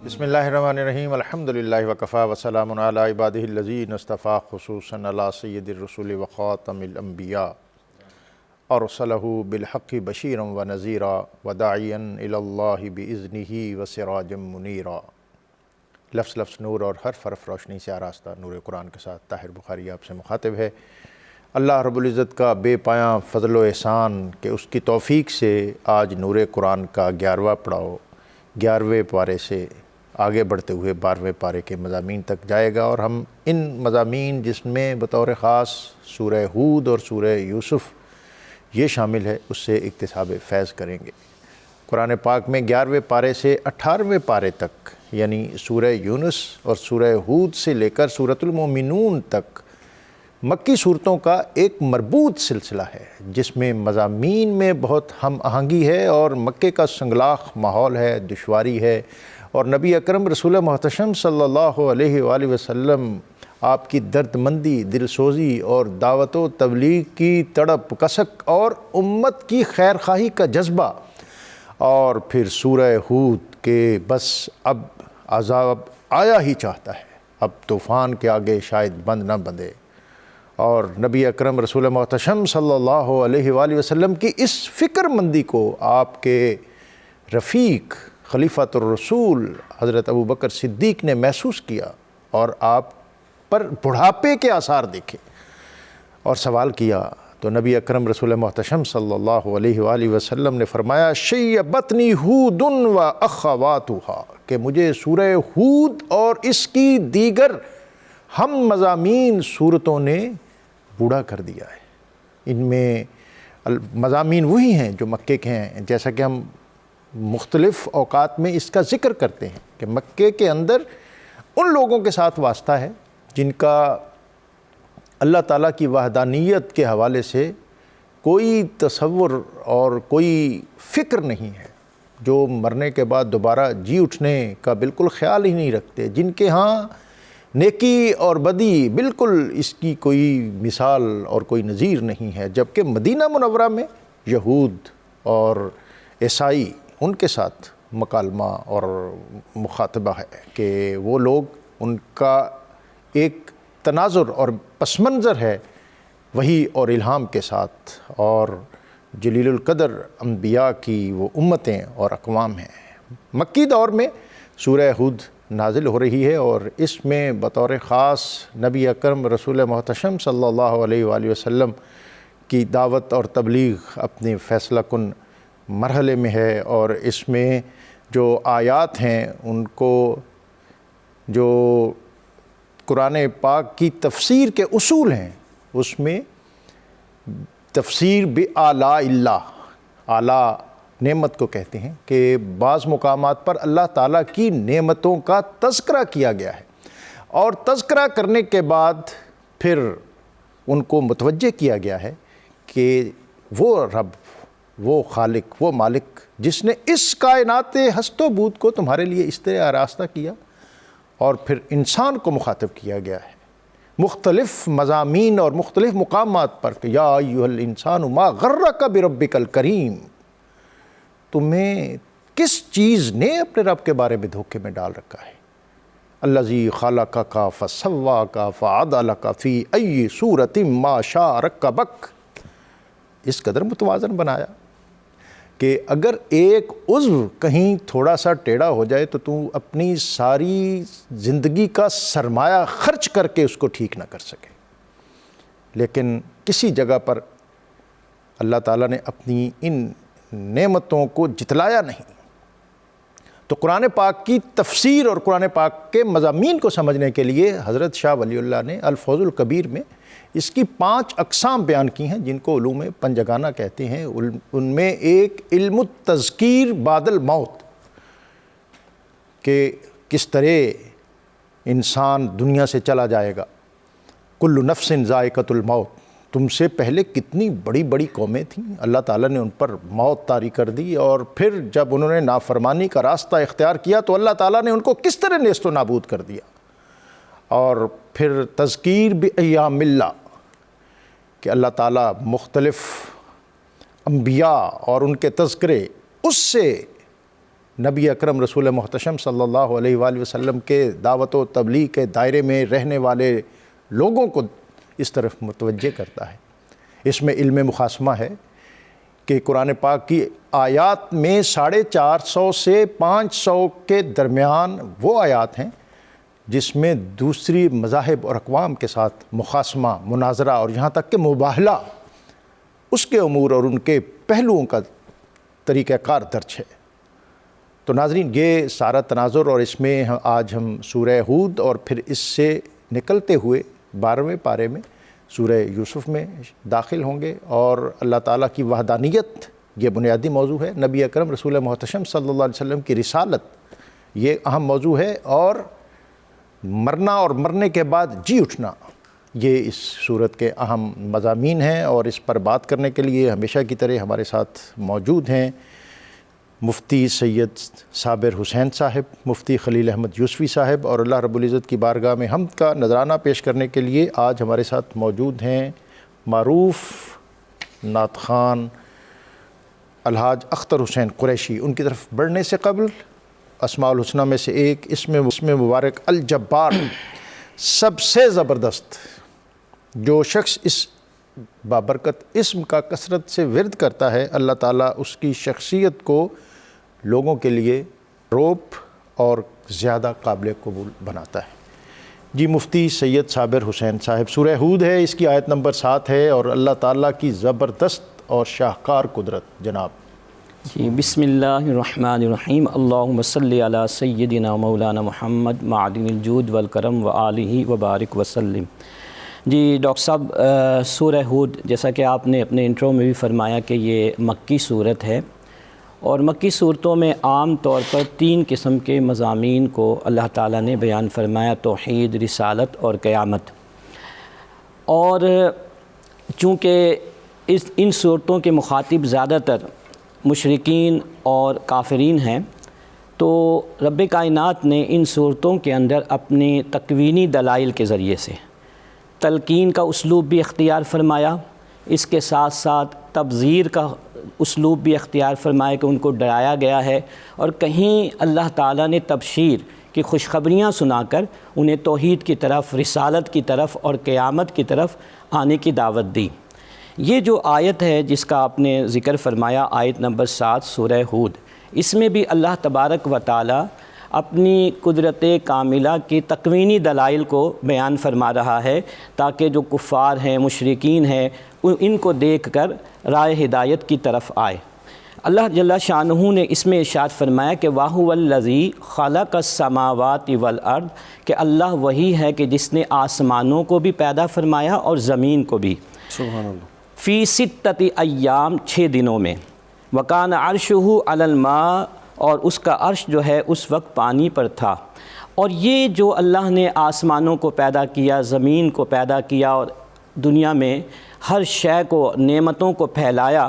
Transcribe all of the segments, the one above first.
بسم اللہ الرحمن الرحیم الحمدللہ وکفا وسلام علی عبادہ الذین اصطفیٰ خصوصاً علی سید الرسول وخاتم الانبیاء ارسلہ بالحق بشیرا ونذیرا وداعیا الی اللہ باذنہ وسراجا منیرا۔ لفظ لفظ نور اور حرف حرف روشنی سے آراستہ نور قرآن کے ساتھ طاہر بخاری آپ سے مخاطب ہے۔ اللہ رب العزت کا بے پایاں فضل و احسان کہ اس کی توفیق سے آج نور قرآن کا 11واں پڑاؤ 11ویں پارے سے آگے بڑھتے ہوئے 12ویں پارے کے مضامین تک جائے گا، اور ہم ان مضامین جس میں بطور خاص سورہ ہود اور سورہ یوسف یہ شامل ہے اس سے اکتساب فیض کریں گے۔ قرآن پاک میں 11ویں پارے سے 18ویں پارے تک، یعنی سورہ یونس اور سورہ ہود سے لے کر سورۃ المؤمنون تک مکی صورتوں کا ایک مربوط سلسلہ ہے جس میں مضامین میں بہت ہم آہنگی ہے اور مکے کا سنگلاخ ماحول ہے، دشواری ہے، اور نبی اکرم رسول محتشم صلی اللہ علیہ وآلہ وسلم آپ کی درد مندی، دل سوزی اور دعوت و تبلیغ کی تڑپ کسک اور امت کی خیر خواہی کا جذبہ، اور پھر سورہ ہود کے بس اب عذاب آیا ہی چاہتا ہے، اب طوفان کے آگے شاید بند نہ بندے، اور نبی اکرم رسول محتشم صلی اللہ علیہ وآلہ وسلم کی اس فکر مندی کو آپ کے رفیق خلیفۃ الرسول حضرت ابوبکر صدیق نے محسوس کیا اور آپ پر بڑھاپے کے آثار دیکھے اور سوال کیا، تو نبی اکرم رسول محتشم صلی اللہ علیہ وآلہ وسلم نے فرمایا شیبتنی ہود و اخواتھا، کہ مجھے سورہ ہود اور اس کی دیگر ہم مضامین صورتوں نے بوڑھا کر دیا ہے۔ ان میں مضامین وہی ہیں جو مکے کے ہیں، جیسا کہ ہم مختلف اوقات میں اس کا ذکر کرتے ہیں کہ مکے کے اندر ان لوگوں کے ساتھ واسطہ ہے جن کا اللہ تعالیٰ کی وحدانیت کے حوالے سے کوئی تصور اور کوئی فکر نہیں ہے، جو مرنے کے بعد دوبارہ جی اٹھنے کا بالکل خیال ہی نہیں رکھتے، جن کے ہاں نیکی اور بدی بالکل اس کی کوئی مثال اور کوئی نظیر نہیں ہے، جبکہ مدینہ منورہ میں یہود اور عیسائی ان کے ساتھ مکالمہ اور مخاطبہ ہے کہ وہ لوگ، ان کا ایک تناظر اور پس منظر ہے وحی اور الہام کے ساتھ، اور جلیل القدر انبیاء کی وہ امتیں اور اقوام ہیں۔ مکی دور میں سورہ ہود نازل ہو رہی ہے، اور اس میں بطور خاص نبی اکرم رسول محتشم صلی اللہ علیہ وآلہ وسلم کی دعوت اور تبلیغ اپنے فیصلہ کن مرحلے میں ہے، اور اس میں جو آیات ہیں ان کو جو قرآن پاک کی تفسیر کے اصول ہیں اس میں تفسیر بآلاء اللہ، اعلیٰ نعمت کو کہتے ہیں کہ بعض مقامات پر اللہ تعالیٰ کی نعمتوں کا تذکرہ کیا گیا ہے، اور تذکرہ کرنے کے بعد پھر ان کو متوجہ کیا گیا ہے کہ وہ رب، وہ خالق، وہ مالک جس نے اس کائنات ہست و بود کو تمہارے لیے اس طرح آراستہ کیا، اور پھر انسان کو مخاطب کیا گیا ہے مختلف مضامین اور مختلف مقامات پر کہ یا ایھا الانسان ما غرک بربک الکریم، تمہیں کس چیز نے اپنے رب کے بارے میں دھوکے میں ڈال رکھا ہے، الذی خلقک فسواک فعدلک فی ای صورۃ ما شاء رکبک، اس قدر متوازن بنایا کہ اگر ایک عضو کہیں تھوڑا سا ٹیڑھا ہو جائے تو اپنی ساری زندگی کا سرمایہ خرچ کر کے اس کو ٹھیک نہ کر سکے، لیکن کسی جگہ پر اللہ تعالیٰ نے اپنی ان نعمتوں کو جتلایا نہیں۔ تو قرآن پاک کی تفسیر اور قرآن پاک کے مضامین کو سمجھنے کے لیے حضرت شاہ ولی اللہ نے الفوز الکبیر میں اس کی 5 اقسام بیان کی ہیں جن کو علوم پنجگانہ کہتے ہیں۔ ان میں ایک علم التذکیر بعد الموت، کہ کس طرح انسان دنیا سے چلا جائے گا، کل نفس ذائقۃ الموت، تم سے پہلے کتنی بڑی بڑی قومیں تھیں، اللہ تعالیٰ نے ان پر موت طاری کر دی، اور پھر جب انہوں نے نافرمانی کا راستہ اختیار کیا تو اللہ تعالیٰ نے ان کو کس طرح نیست و نابود کر دیا، اور پھر تذکیر بایام اللہ، کہ اللہ تعالیٰ مختلف انبیاء اور ان کے تذکرے اس سے نبی اکرم رسول محتشم صلی اللہ علیہ وآلہ وسلم کے دعوت و تبلیغ کے دائرے میں رہنے والے لوگوں کو اس طرف متوجہ کرتا ہے۔ اس میں علم مخاصمہ ہے کہ قرآن پاک کی آیات میں 450 سے 500 کے درمیان وہ آیات ہیں جس میں دوسری مذاہب اور اقوام کے ساتھ مخاصمہ، مناظرہ اور یہاں تک کہ مباہلہ، اس کے امور اور ان کے پہلوؤں کا طریقہ کار درج ہے۔ تو ناظرین، یہ سارا تناظر، اور اس میں آج ہم سورہ ہود اور پھر اس سے نکلتے ہوئے 12ویں پارے میں سورہ یوسف میں داخل ہوں گے، اور اللہ تعالیٰ کی وحدانیت یہ بنیادی موضوع ہے۔ نبی اکرم رسول محتشم صلی اللہ علیہ وسلم کی رسالت یہ اہم موضوع ہے، اور مرنا اور مرنے کے بعد جی اٹھنا یہ اس صورت کے اہم مضامین ہیں۔ اور اس پر بات کرنے کے لیے ہمیشہ کی طرح ہمارے ساتھ موجود ہیں مفتی سید صابر حسین صاحب، مفتی خلیل احمد یوسفی صاحب، اور اللہ رب العزت کی بارگاہ میں حمد کا نذرانہ پیش کرنے کے لیے آج ہمارے ساتھ موجود ہیں معروف نعت خوان الحاج اختر حسین قریشی۔ ان کی طرف بڑھنے سے قبل اسماء الحسنہ میں سے ایک اسم مبارک الجبار، سب سے زبردست، جو شخص اس بابرکت اسم کا کثرت سے ورد کرتا ہے، اللہ تعالیٰ اس کی شخصیت کو لوگوں کے لیے روپ اور زیادہ قابل قبول بناتا ہے۔ جی مفتی سید صابر حسین صاحب، سورہ ہود ہے، اس کی آیت نمبر 7 ہے، اور اللہ تعالیٰ کی زبردست اور شاہکار قدرت جناب۔ جی بسم اللہ الرحمن الرحیم، اللہم صلی علی سیدنا مولانا محمد معدن الجود والکرم وآلہ وبارک وسلم۔ جی ڈاکٹر صاحب، سورہ ہود جیسا کہ آپ نے اپنے انٹرو میں بھی فرمایا کہ یہ مکی صورت ہے، اور مکی صورتوں میں عام طور پر 3 قسم کے مضامین کو اللہ تعالیٰ نے بیان فرمایا: توحید، رسالت اور قیامت۔ اور چونکہ ان صورتوں کے مخاطب زیادہ تر مشرکین اور کافرین ہیں، تو رب کائنات نے ان صورتوں کے اندر اپنی تکوینی دلائل کے ذریعے سے تلقین کا اسلوب بھی اختیار فرمایا، اس کے ساتھ ساتھ تبذیر کا اسلوب بھی اختیار فرمایا کہ ان کو ڈرایا گیا ہے، اور کہیں اللہ تعالیٰ نے تبشیر کی خوشخبریاں سنا کر انہیں توحید کی طرف، رسالت کی طرف اور قیامت کی طرف آنے کی دعوت دی۔ یہ جو آیت ہے جس کا آپ نے ذکر فرمایا، آیت نمبر 7 سورہ ہود، اس میں بھی اللہ تبارک و تعالیٰ اپنی قدرت کاملہ کی تکوینی دلائل کو بیان فرما رہا ہے، تاکہ جو کفار ہیں، مشرکین ہیں، ان کو دیکھ کر راہ ہدایت کی طرف آئے۔ اللہ جل شانہ نے اس میں ارشاد فرمایا کہ وَهُوَ الَّذِي خَلَقَ السَّمَاوَاتِ وَالْأَرْضِ، کہ اللہ وہی ہے کہ جس نے آسمانوں کو بھی پیدا فرمایا اور زمین کو بھی، سبحان اللہ، فی 6 ایام، 6 دنوں میں، وَكَانَ عَرْشُهُ عَلَى الْمَاءِ، اور اس کا عرش جو ہے اس وقت پانی پر تھا۔ اور یہ جو اللہ نے آسمانوں کو پیدا کیا، زمین کو پیدا کیا، اور دنیا میں ہر شے کو، نعمتوں کو پھیلایا،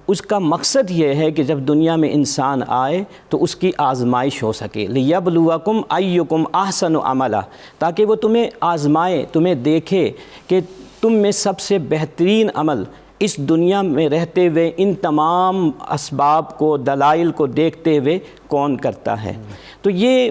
اس کا مقصد یہ ہے کہ جب دنیا میں انسان آئے تو اس کی آزمائش ہو سکے، لِيَبْلُوَكُمْ أَيُّكُمْ أَحْسَنُ عَمَلًا، تاکہ وہ تمہیں آزمائے، تمہیں دیکھے کہ تم میں سب سے بہترین عمل اس دنیا میں رہتے ہوئے ان تمام اسباب کو، دلائل کو دیکھتے ہوئے کون کرتا ہے۔ تو یہ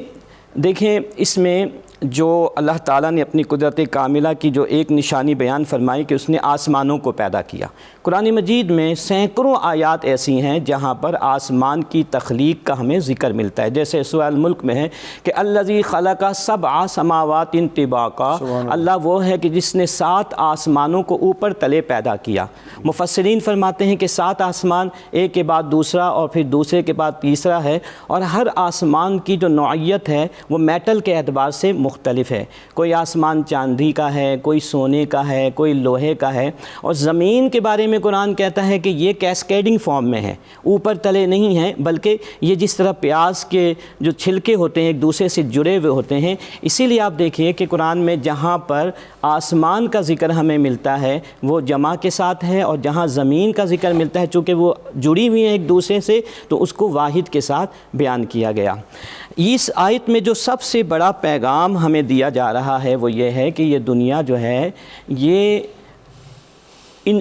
دیکھیں، اس میں جو اللہ تعالیٰ نے اپنی قدرت کاملہ کی جو ایک نشانی بیان فرمائی کہ اس نے آسمانوں کو پیدا کیا۔ قرآن مجید میں سینکڑوں آیات ایسی ہیں جہاں پر آسمان کی تخلیق کا ہمیں ذکر ملتا ہے، جیسے سورہ الملک میں ہے کہ الذی خلق 7 سماوات طباقا، اللہ وہ ہے کہ جس نے 7 آسمانوں کو اوپر تلے پیدا کیا۔ مفسرین فرماتے ہیں کہ 7 آسمان ایک کے بعد دوسرا اور پھر دوسرے کے بعد تیسرا ہے، اور ہر آسمان کی جو نوعیت ہے وہ میٹل کے اعتبار سے مختلف ہے۔ کوئی آسمان چاندی کا ہے، کوئی سونے کا ہے، کوئی لوہے کا ہے۔ اور زمین کے بارے میں قرآن کہتا ہے کہ یہ کیسکیڈنگ فارم میں ہے، اوپر تلے نہیں ہیں، بلکہ یہ جس طرح پیاز کے جو چھلکے ہوتے ہیں ایک دوسرے سے جڑے ہوئے ہوتے ہیں۔ اسی لیے آپ دیکھیے کہ قرآن میں جہاں پر آسمان کا ذکر ہمیں ملتا ہے وہ جمع کے ساتھ ہے، اور جہاں زمین کا ذکر ملتا ہے چونکہ وہ جڑی ہوئی ہیں ایک دوسرے سے تو اس کو واحد کے ساتھ بیان کیا گیا۔ اس آیت میں جو سب سے بڑا پیغام ہمیں دیا جا رہا ہے وہ یہ ہے کہ یہ دنیا جو ہے یہ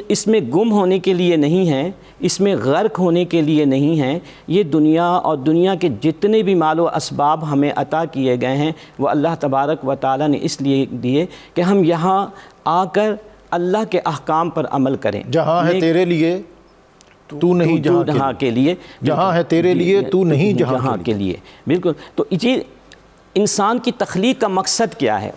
اس میں گم ہونے کے لیے نہیں ہیں، اس میں غرق ہونے کے لیے نہیں ہیں۔ یہ دنیا اور دنیا کے جتنے بھی مال و اسباب ہمیں عطا کیے گئے ہیں وہ اللہ تبارک و تعالیٰ نے اس لیے دیے کہ ہم یہاں آ کر اللہ کے احکام پر عمل کریں۔ جہاں ہے تیرے لیے تو نہیں جہاں کے لیے، جہاں ہے تیرے لیے تو نہیں جہاں کے لیے، بالکل۔ تو یہ انسان کی تخلیق کا مقصد کیا ہے؟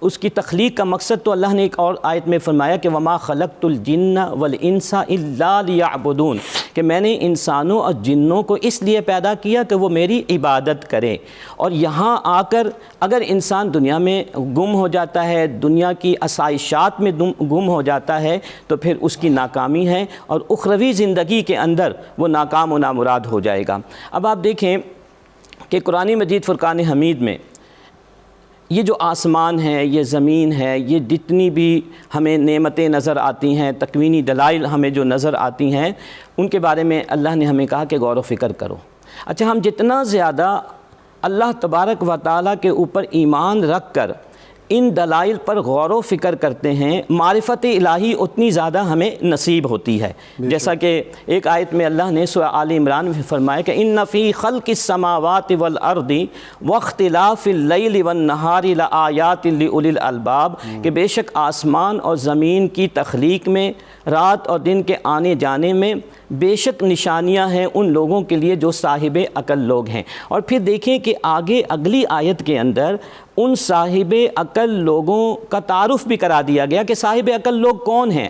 اس کی تخلیق کا مقصد تو اللہ نے ایک اور آیت میں فرمایا کہ وَمَا خَلَقْتُ الْجِنَّ وَالْإِنسَ إِلَّا لِيَعْبُدُونَ، کہ میں نے انسانوں اور جنوں کو اس لیے پیدا کیا کہ وہ میری عبادت کریں۔ اور یہاں آ کر اگر انسان دنیا میں گم ہو جاتا ہے، دنیا کی آسائشات میں گم ہو جاتا ہے تو پھر اس کی ناکامی ہے اور اخروی زندگی کے اندر وہ ناکام و نامراد ہو جائے گا۔ اب آپ دیکھیں کہ قرآن مجید فرقان حمید میں یہ جو آسمان ہے، یہ زمین ہے، یہ جتنی بھی ہمیں نعمتیں نظر آتی ہیں، تکوینی دلائل ہمیں جو نظر آتی ہیں، ان کے بارے میں اللہ نے ہمیں کہا کہ غور و فکر کرو۔ اچھا، ہم جتنا زیادہ اللہ تبارک و تعالیٰ کے اوپر ایمان رکھ کر ان دلائل پر غور و فکر کرتے ہیں، معرفت الہی اتنی زیادہ ہمیں نصیب ہوتی ہے۔ جیسا کہ ایک آیت میں اللہ نے سورہ آل عمران میں فرمایا کہ ان فی خلق السماوات والارض واختلاف اللیل والنہار لآیات لأولی الالباب، کہ بے شک آسمان اور زمین کی تخلیق میں، رات اور دن کے آنے جانے میں بے شک نشانیاں ہیں ان لوگوں کے لیے جو صاحب عقل لوگ ہیں۔ اور پھر دیکھیں کہ آگے اگلی آیت کے اندر ان صاحب عقل لوگوں کا تعارف بھی کرا دیا گیا کہ صاحب عقل لوگ کون ہیں۔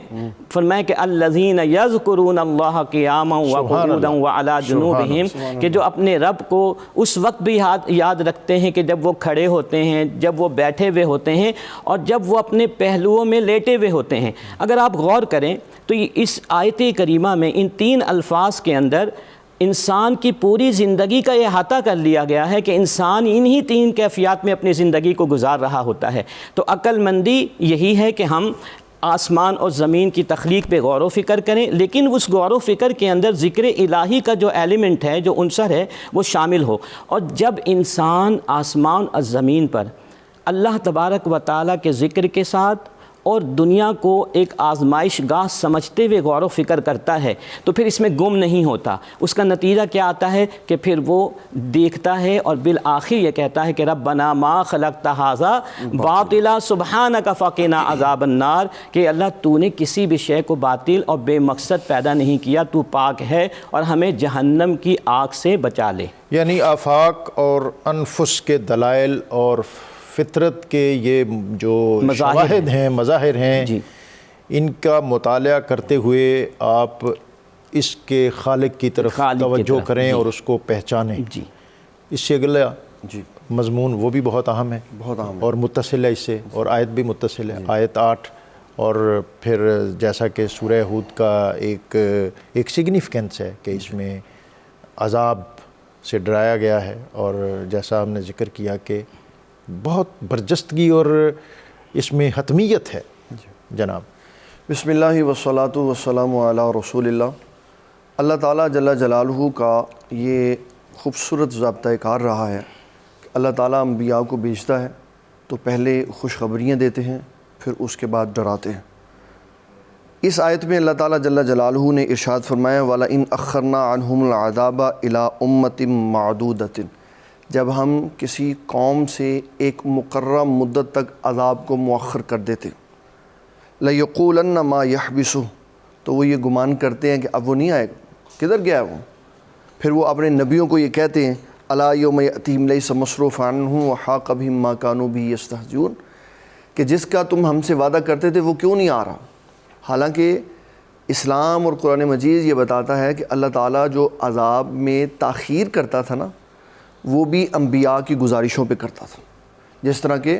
فرمایا کہ الذین یذکرون اللہ قیاما وقعودا وعلی جنوبہم، کہ جو اپنے رب کو اس وقت بھی یاد رکھتے ہیں کہ جب وہ کھڑے ہوتے ہیں، جب وہ بیٹھے ہوئے ہوتے ہیں، اور جب وہ اپنے پہلوؤں میں لیٹے ہوئے ہوتے ہیں۔ اگر آپ غور کریں تو اس آیت کریمہ میں ان 3 الفاظ کے اندر انسان کی پوری زندگی کا احاطہ کر لیا گیا ہے کہ انسان انہی 3 کیفیات میں اپنی زندگی کو گزار رہا ہوتا ہے۔ تو عقل مندی یہی ہے کہ ہم آسمان اور زمین کی تخلیق پہ غور و فکر کریں، لیکن اس غور و فکر کے اندر ذکر الہی کا جو ایلیمنٹ ہے، جو عنصر ہے، وہ شامل ہو۔ اور جب انسان آسمان اور زمین پر اللہ تبارک و تعالیٰ کے ذکر کے ساتھ اور دنیا کو ایک آزمائش گاہ سمجھتے ہوئے غور و فکر کرتا ہے تو پھر اس میں گم نہیں ہوتا۔ اس کا نتیجہ کیا آتا ہے کہ پھر وہ دیکھتا ہے اور بالآخر یہ کہتا ہے کہ ربنا ما خلقت ھذا باطلا سبحانک فقنا عذاب النار، کہ اللہ تو نے کسی بھی شے کو باطل اور بے مقصد پیدا نہیں کیا، تو پاک ہے اور ہمیں جہنم کی آگ سے بچا لے۔ یعنی آفاق اور انفس کے دلائل اور فطرت کے یہ جو شواہد ہیں، مظاہر ہیں، ان کا مطالعہ کرتے ہوئے آپ اس کے خالق کی طرف توجہ کریں اور اس کو پہچانیں۔ اس سے اگلا مضمون وہ بھی بہت اہم ہے، اور متصل ہے اس سے، اور آیت بھی متصل ہے، آیت 8۔ اور پھر جیسا کہ سورہ ہود کا ایک سگنیفیکنس ہے کہ اس میں عذاب سے ڈرایا گیا ہے، اور جیسا ہم نے ذکر کیا کہ بہت برجستگی اور اس میں حتمیت ہے۔ جناب بسم اللہ والصلاۃ والسلام علی رسول اللہ۔ اللہ تعالیٰ جل جلالہ کا یہ خوبصورت ضابطۂ کار رہا ہے کہ اللہ تعالیٰ انبیاء کو بھیجتا ہے تو پہلے خوشخبریاں دیتے ہیں، پھر اس کے بعد ڈراتے ہیں۔ اس آیت میں اللہ تعالیٰ جل جلالہ نے ارشاد فرمایا وَلَئِنْ أَخَّرْنَا عَنْهُمُ الْعَذَابَ إِلَىٰ أُمَّةٍ مَّعْدُودَةٍ، جب ہم کسی قوم سے ایک مقررہ مدت تک عذاب کو مؤخر کر دیتے، لَيَقُولَنَّ مَا يَحْبِسُهُ، تو وہ یہ گمان کرتے ہیں کہ اب وہ نہیں آئے گا، کدھر گیا وہ؟ پھر وہ اپنے نبیوں کو یہ کہتے ہیں أَلَا يَوْمَ يَأْتِيهِمْ لَيْسَ مَصْرُوفًا عَنْهُ وَحَاقَ بِهِم مَّا كَانُوا بِهِ يَسْتَهْزِئُونَ، کہ جس کا تم ہم سے وعدہ کرتے تھے وہ کیوں نہیں آ رہا۔ حالانکہ اسلام اور قرآن مجید یہ بتاتا ہے کہ اللہ تعالیٰ جو عذاب میں تاخیر کرتا تھا نا، وہ بھی انبیاء کی گزارشوں پہ کرتا تھا۔ جس طرح کہ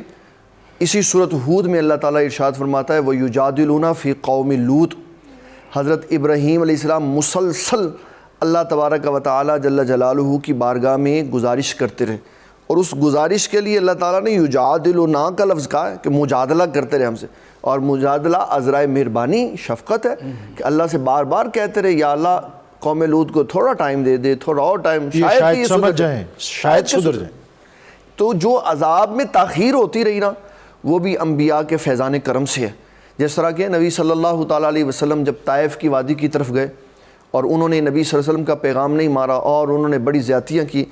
اسی سورۃ ہود میں اللہ تعالیٰ ارشاد فرماتا ہے وَيُجَادِلُونَ فِي قَوْمِ لوط، حضرت ابراہیم علیہ السلام مسلسل اللہ تبارک و تعالیٰ جل جلالہ کی بارگاہ میں گزارش کرتے رہے، اور اس گزارش کے لیے اللہ تعالیٰ نے یجادلونا کا لفظ کہا ہے کہ مجادلہ کرتے رہے ہم سے، اور مجادلہ عذرائے مہربانی شفقت ہے کہ اللہ سے بار بار کہتے رہے یا اللہ قوم لوط کو تھوڑا ٹائم دے دے، تھوڑا اور ٹائم، شاید سمجھ جائیں، شاید سدھر جائیں۔ تو جو عذاب میں تاخیر ہوتی رہی نا، وہ بھی انبیاء کے فیضان کرم سے ہے۔ جس طرح کہ نبی صلی اللہ تعالیٰ علیہ وسلم جب طائف کی وادی کی طرف گئے اور انہوں نے نبی صلی اللہ علیہ وسلم کا پیغام نہیں مارا اور انہوں نے بڑی زیادتیاں کی،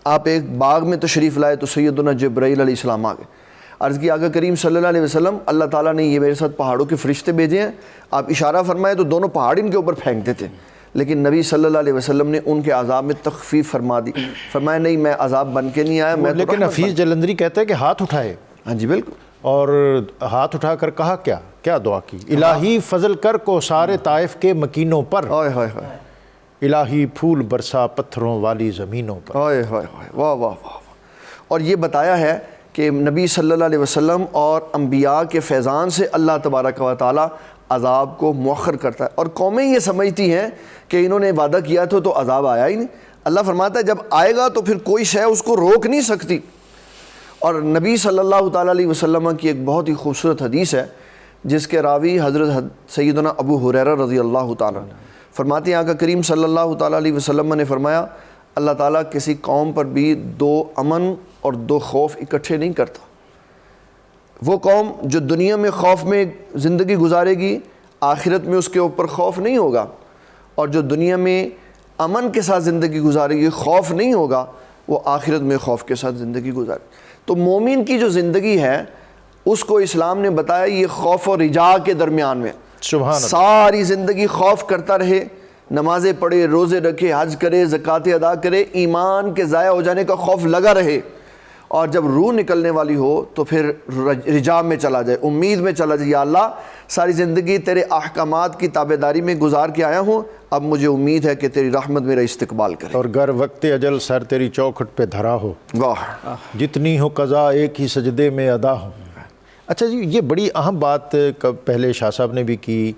آپ ایک باغ میں تشریف لائے تو سیدنا جبرائیل علیہ السلام آ گئے، عرض کی آقا کریم صلی اللہ علیہ وسلم اللہ تعالیٰ نے یہ میرے ساتھ پہاڑوں کے فرشتے بھیجے ہیں، آپ اشارہ فرمائے تو دونوں پہاڑ ان کے اوپر پھینک دیتے، لیکن نبی صلی اللہ علیہ وسلم نے ان کے عذاب میں تخفیف فرما دی، فرمایا نہیں میں عذاب بن کے نہیں آیا، میں تو لیکن حفیظ جلندری کہتا ہے کہ ہاتھ اٹھائے، ہاں جی بالکل، اور ہاتھ اٹھا کر کہا کیا دعا کی، الہی فضل کر کو سارے طائف کے مکینوں پر، ہائے ہائے ہائے، الہی پھول برسا پتھروں والی زمینوں پر، ہائے ہائے ہائے، واہ واہ واہ، اور یہ بتایا ہے کہ نبی صلی اللہ علیہ وسلم اور انبیاء کے فیضان سے اللہ تبارک و تعالیٰ عذاب کو مؤخر کرتا ہے، اور قومیں یہ سمجھتی ہیں کہ انہوں نے وعدہ کیا تھا تو عذاب آیا ہی نہیں، اللہ فرماتا ہے جب آئے گا تو پھر کوئی شے اس کو روک نہیں سکتی۔ اور نبی صلی اللہ تعالیٰ علیہ وسلم کی ایک بہت ہی خوبصورت حدیث ہے جس کے راوی حضرت سیدنا ابو ہریرہ رضی اللہ تعالیٰ فرماتے ہیں آقا کریم صلی اللہ تعالیٰ علیہ وسلم نے فرمایا اللہ تعالیٰ کسی قوم پر بھی 2 امن اور 2 خوف اکٹھے نہیں کرتا، وہ قوم جو دنیا میں خوف میں زندگی گزارے گی آخرت میں اس کے اوپر خوف نہیں ہوگا، اور جو دنیا میں امن کے ساتھ زندگی گزارے گی خوف نہیں ہوگا وہ آخرت میں خوف کے ساتھ زندگی گزارے۔ تو مومن کی جو زندگی ہے اس کو اسلام نے بتایا یہ خوف اور رجاء کے درمیان میں، سبحان اللہ، ساری زندگی خوف کرتا رہے، نمازیں پڑھے، روزے رکھے، حج کرے، زکوٰۃ ادا کرے، ایمان کے ضائع ہو جانے کا خوف لگا رہے، اور جب روح نکلنے والی ہو تو پھر رجاء میں چلا جائے، امید میں چلا جائے، یا اللہ ساری زندگی تیرے احکامات کی تابعداری میں گزار کے آیا ہوں، اب مجھے امید ہے کہ تیری رحمت میرا استقبال کرے، اور گر وقت اجل سر تیری چوکھٹ پہ دھرا ہو، واہ، جتنی ہو قضا ایک ہی سجدے میں ادا ہو۔ اچھا جی، یہ بڑی اہم بات پہلے شاہ صاحب نے بھی کی،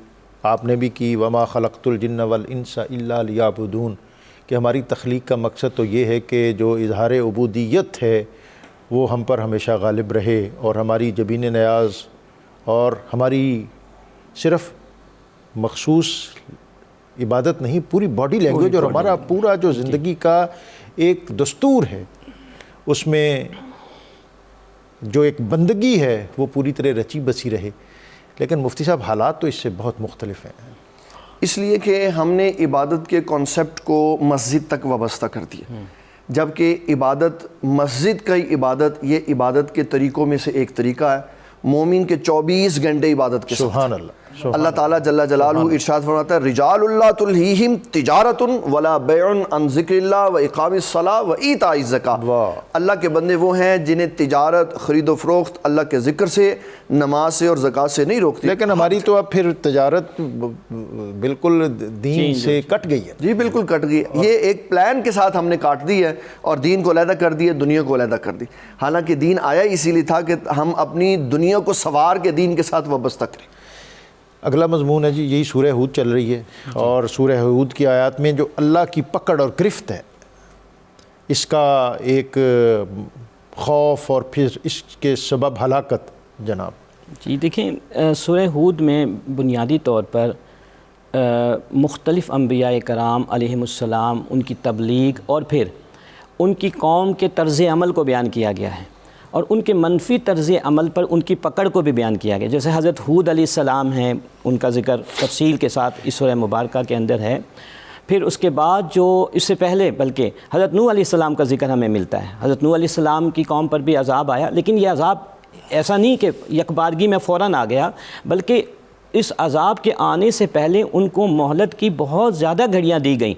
آپ نے بھی کی، وما خلقت الجن والانس الا لیعبدون، کہ ہماری تخلیق کا مقصد تو یہ ہے کہ جو اظہار عبودیت ہے وہ ہم پر ہمیشہ غالب رہے، اور ہماری جبین نیاز اور ہماری صرف مخصوص عبادت نہیں، پوری باڈی لینگویج اور ہمارا پورا جو زندگی کا ایک دستور ہے اس میں جو ایک بندگی ہے وہ پوری طرح رچی بسی رہے۔ لیکن مفتی صاحب حالات تو اس سے بہت مختلف ہیں، اس لیے کہ ہم نے عبادت کے کانسیپٹ کو مسجد تک وابستہ کر دیا، جبکہ عبادت مسجد کا ہی عبادت یہ عبادت کے طریقوں میں سے ایک طریقہ ہے، مومن کے 24 گھنٹے عبادت کے ساتھ۔ سبحان اللہ، اللہ تعالیٰ جل جلالہ ارشاد فرماتا ہے رجال اللہ تلہیہم تجارت ولا بیع عن ذکر اللہ و اقام الصلاۃ و ایتاء الزکاۃ، اللہ کے بندے وہ ہیں جنہیں تجارت، خرید و فروخت اللہ کے ذکر سے، نماز سے اور زکوٰۃ سے نہیں روکتی۔ لیکن ہماری تو اب پھر تجارت بالکل دین سے کٹ گئی ہے، جی بالکل کٹ گئی، یہ ایک پلان کے ساتھ ہم نے کاٹ دی ہے اور دین کو علیحدہ کر دی ہے، دنیا کو علیحدہ کر دی، حالانکہ دین آیا اسی لیے تھا کہ ہم اپنی دنیا کو سوار کے دین کے ساتھ وابستہ کریں۔ اگلا مضمون ہے جی، یہی سورہ ہود چل رہی ہے، اور سورہ ہود کی آیات میں جو اللہ کی پکڑ اور گرفت ہے اس کا ایک خوف اور پھر اس کے سبب ہلاکت جناب۔ جی دیکھیں، سورہ ہود میں بنیادی طور پر مختلف انبیاء کرام علیہم السلام، ان کی تبلیغ اور پھر ان کی قوم کے طرز عمل کو بیان کیا گیا ہے، اور ان کے منفی طرز عمل پر ان کی پکڑ کو بھی بیان کیا گیا۔ جیسے حضرت ہود علیہ السلام ہیں، ان کا ذکر تفصیل کے ساتھ اس سورہ مبارکہ کے اندر ہے۔ پھر اس کے بعد جو اس سے پہلے بلکہ حضرت نوح علیہ السلام کا ذکر ہمیں ملتا ہے، حضرت نوح علیہ السلام کی قوم پر بھی عذاب آیا، لیکن یہ عذاب ایسا نہیں کہ یکبارگی میں فوراً آ گیا، بلکہ اس عذاب کے آنے سے پہلے ان کو مہلت کی بہت زیادہ گھڑیاں دی گئیں۔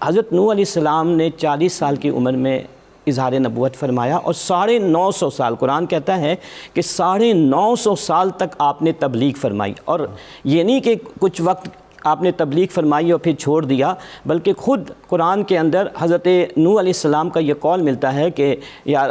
حضرت نوح علیہ السلام نے 40 سال کی عمر میں اظہار نبوت فرمایا، اور 950 سال، قرآن کہتا ہے کہ 950 سال تک آپ نے تبلیغ فرمائی، اور یہ نہیں کہ کچھ وقت آپ نے تبلیغ فرمائی اور پھر چھوڑ دیا، بلکہ خود قرآن کے اندر حضرت نوح علیہ السلام کا یہ قول ملتا ہے کہ یا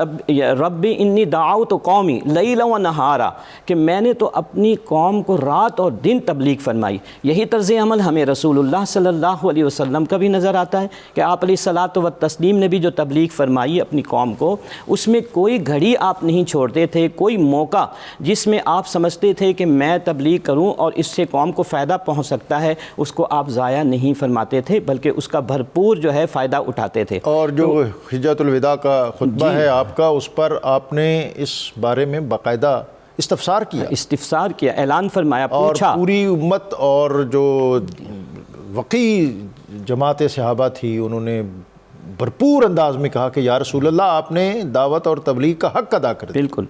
رب انی دعوت قومی لیلا و نہارا، کہ میں نے تو اپنی قوم کو رات اور دن تبلیغ فرمائی۔ یہی طرز عمل ہمیں رسول اللہ صلی اللہ علیہ وسلم کا بھی نظر آتا ہے کہ آپ علیہ الصلاۃ والتسلیم نے بھی جو تبلیغ فرمائی اپنی قوم کو، اس میں کوئی گھڑی آپ نہیں چھوڑتے تھے، کوئی موقع جس میں آپ سمجھتے تھے کہ میں تبلیغ کروں اور اس سے قوم کو فائدہ پہنچ سکتا ہے، اس کو آپ ضائع نہیں فرماتے تھے، بلکہ اس کا بھرپور جو ہے فائدہ اٹھاتے تھے۔ اور جو حجۃ الوداع کا خطبہ ہے آپ کا، اس پر آپ نے اس بارے میں باقاعدہ استفسار کیا، استفسار کیا، اعلان فرمایا، اور پوچھا. پوری امت اور جو وقی جماعت صحابہ تھی انہوں نے بھرپور انداز میں کہا کہ یا رسول اللہ آپ نے دعوت اور تبلیغ کا حق ادا کر دیا. بالکل،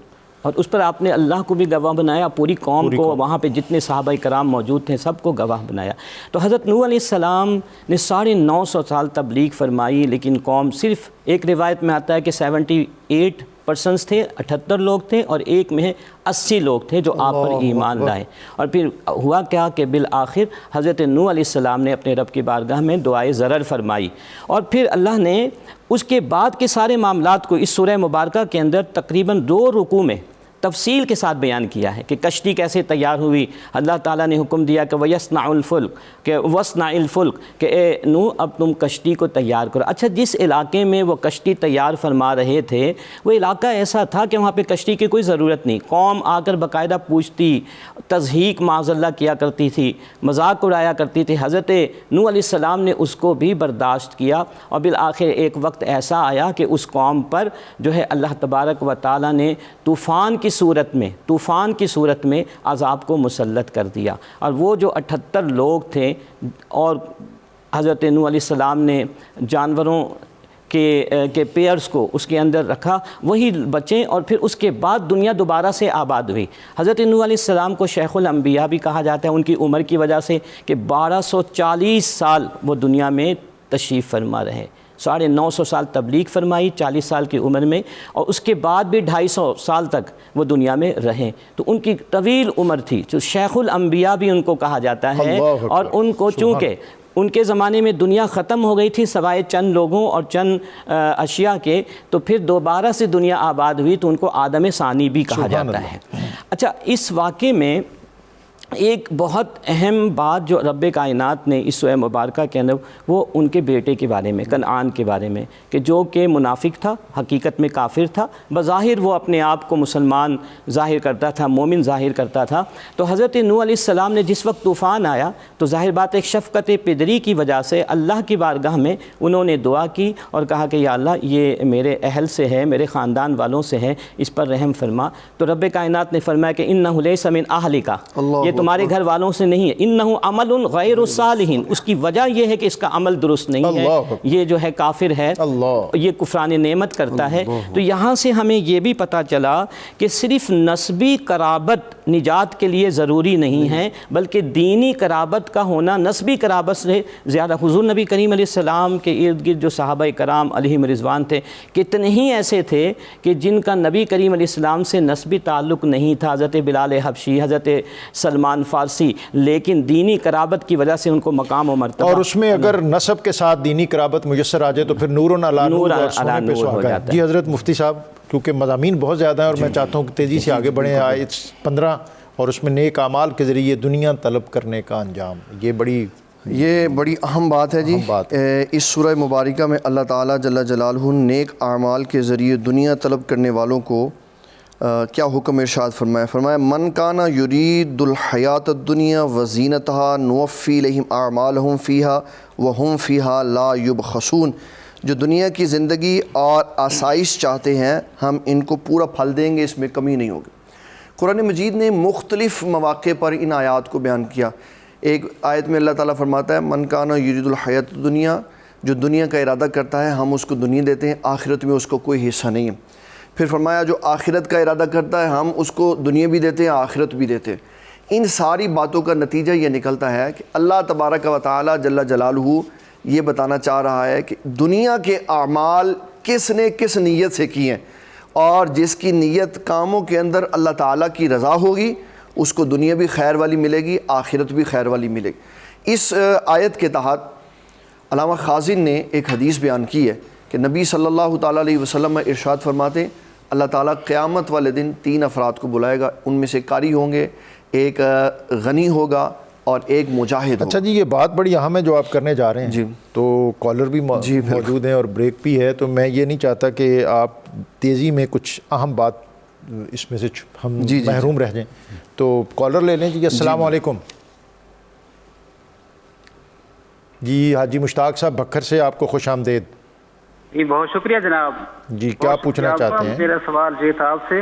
اور اس پر آپ نے اللہ کو بھی گواہ بنایا، پوری قوم کو، وہاں پہ جتنے صحابہ کرام موجود تھے سب کو گواہ بنایا. تو حضرت نوح علیہ السلام نے 950 سال تبلیغ فرمائی، لیکن قوم صرف ایک روایت میں آتا ہے کہ 78% تھے، 78 لوگ تھے، اور ایک میں 80 لوگ تھے جو آپ پر ایمان لائے. اور پھر ہوا کیا کہ بالآخر حضرت نوح علیہ السلام نے اپنے رب کی بارگاہ میں دعائے ضرر فرمائی، اور پھر اللہ نے اس کے بعد کے سارے معاملات کو اس سورہ مبارکہ کے اندر تقریباً 2 رکوع میں تفصیل کے ساتھ بیان کیا ہے کہ کشتی کیسے تیار ہوئی. اللہ تعالیٰ نے حکم دیا کہ وَيَصْنَعُ الْفُلْكَ کہ وَاصْنَعِ الْفُلْكَ کہ اے نوح اب تم کشتی کو تیار کرو. اچھا، جس علاقے میں وہ کشتی تیار فرما رہے تھے وہ علاقہ ایسا تھا کہ وہاں پہ کشتی کی کوئی ضرورت نہیں. قوم آ کر باقاعدہ پوچھتی، تضحیک معاذ اللہ کیا کرتی تھی، مذاق اڑایا کرتی تھی. حضرت نوح علیہ السلام نے اس کو بھی برداشت کیا، اور بالآخر ایک وقت ایسا آیا کہ اس قوم پر جو ہے اللہ تبارک و تعالیٰ نے طوفان کی صورت میں عذاب کو مسلط کر دیا. اور وہ جو 78 لوگ تھے، اور حضرت نوح علیہ السلام نے جانوروں کے پیئرز کو اس کے اندر رکھا، وہی بچیں، اور پھر اس کے بعد دنیا دوبارہ سے آباد ہوئی. حضرت نوح علیہ السلام کو شیخ الانبیاء بھی کہا جاتا ہے ان کی عمر کی وجہ سے کہ 1240 سال وہ دنیا میں تشریف فرما رہے. 950 سال تبلیغ فرمائی 40 سال کی عمر میں، اور اس کے بعد بھی 250 سال تک وہ دنیا میں رہے. تو ان کی طویل عمر تھی، جو شیخ الانبیاء بھی ان کو کہا جاتا ہے. اور ان کو چونکہ ان کے زمانے میں دنیا ختم ہو گئی تھی سوائے چند لوگوں اور چند اشیاء کے، تو پھر دوبارہ سے دنیا آباد ہوئی تو ان کو آدم ثانی بھی کہا جاتا ہے. اچھا، اس واقعے میں ایک بہت اہم بات جو رب کائنات نے اس سورہ مبارکہ کے اندر، وہ ان کے بیٹے کے بارے میں، کنعان کے بارے میں، کہ جو کہ منافق تھا، حقیقت میں کافر تھا. بظاہر وہ اپنے آپ کو مسلمان ظاہر کرتا تھا، مومن ظاہر کرتا تھا. تو حضرت نوح علیہ السلام نے جس وقت طوفان آیا تو ظاہر بات ایک شفقت پدری کی وجہ سے اللہ کی بارگاہ میں انہوں نے دعا کی اور کہا کہ یا اللہ یہ میرے اہل سے ہے، میرے خاندان والوں سے ہے، اس پر رحم فرما. تو رب کائنات نے فرمایا کہ انہ لیس من اہلک، یہ تمہارے گھر والوں سے نہیں ہے. انہ عمل غیر صالح، اس کی وجہ یہ ہے کہ اس کا عمل درست نہیں ہے، یہ جو ہے کافر ہے، یہ کفران نعمت کرتا ہے. تو یہاں سے ہمیں یہ بھی پتہ چلا کہ صرف نسبی قرابت نجات کے لیے ضروری نہیں ہے، بلکہ دینی قرابت کا ہونا نسبی قرابت سے زیادہ. حضور نبی کریم علیہ السلام کے ارد گرد جو صحابہ کرام علیہم رضوان تھے، کتنے ہی ایسے تھے کہ جن کا نبی کریم علیہ السلام سے نسبی تعلق نہیں تھا. حضرت بلال حبشی، حضرت سلمان فارسی، لیکن دینی قرابت کی وجہ سے ان کو مقام و مرتبہ. اور اس میں اگر نسب کے ساتھ دینی قرابت میسر آ جائے تو پھر نور علی نور اور سونے پہ سہاگا ہے. جی حضرت مفتی صاحب، کیونکہ مضامین بہت زیادہ ہیں اور میں چاہتا ہوں کہ تیزی سے آگے بڑھیں. آیت 15 اور اس میں نیک اعمال کے ذریعے دنیا طلب کرنے کا انجام، یہ بڑی اہم بات ہے. جی اس سورہ مبارکہ میں اللہ تعالیٰ جل جلالہ نیک اعمال کے ذریعے دنیا طلب کرنے والوں کو کیا حکم ارشاد فرمایا من کانا یرید الحیات الدنیا وزینتہا نوفی الیہم اعمالہم فیہا وہم فیہا لا یبخسون. جو دنیا کی زندگی اور آسائش چاہتے ہیں ہم ان کو پورا پھل دیں گے، اس میں کمی نہیں ہوگی. قرآن مجید نے مختلف مواقع پر ان آیات کو بیان کیا. ایک آیت میں اللہ تعالیٰ فرماتا ہے من کانا یرید الحیات الدنیا، جو دنیا کا ارادہ کرتا ہے ہم اس کو دنیا دیتے ہیں، آخرت میں اس کو کوئی حصہ نہیں ہے. پھر فرمایا جو آخرت کا ارادہ کرتا ہے ہم اس کو دنیا بھی دیتے ہیں، آخرت بھی دیتے ہیں. ان ساری باتوں کا نتیجہ یہ نکلتا ہے کہ اللہ تبارک و تعالیٰ جل جلالہ یہ بتانا چاہ رہا ہے کہ دنیا کے اعمال کس نے کس نیت سے کیے ہیں، اور جس کی نیت کاموں کے اندر اللہ تعالیٰ کی رضا ہوگی اس کو دنیا بھی خیر والی ملے گی، آخرت بھی خیر والی ملے گی. اس آیت کے تحت علامہ خازن نے ایک حدیث بیان کی ہے کہ نبی صلی اللہ تعالیٰ علیہ وسلم ارشاد فرماتے ہیں اللہ تعالیٰ قیامت والے دن 3 افراد کو بلائے گا، ان میں سے قاری ہوں گے، ایک غنی ہوگا اور ایک مجاہد ہوگا. اچھا جی، یہ بات بڑی اہم ہے جو آپ کرنے جا رہے ہیں. جی تو کالر بھی موجود ہیں اور بریک بھی ہے، تو میں یہ نہیں چاہتا کہ آپ تیزی میں کچھ اہم بات اس میں سے ہم محروم رہ جائیں. تو کالر لے لیں. جی السلام علیکم. جی حاجی مشتاق صاحب بکھر سے آپ کو خوش آمدید. جی بہت شکریہ جناب. جی کیا پوچھنا چاہتے ہیں؟ میرا سوال یہ تھا آپ سے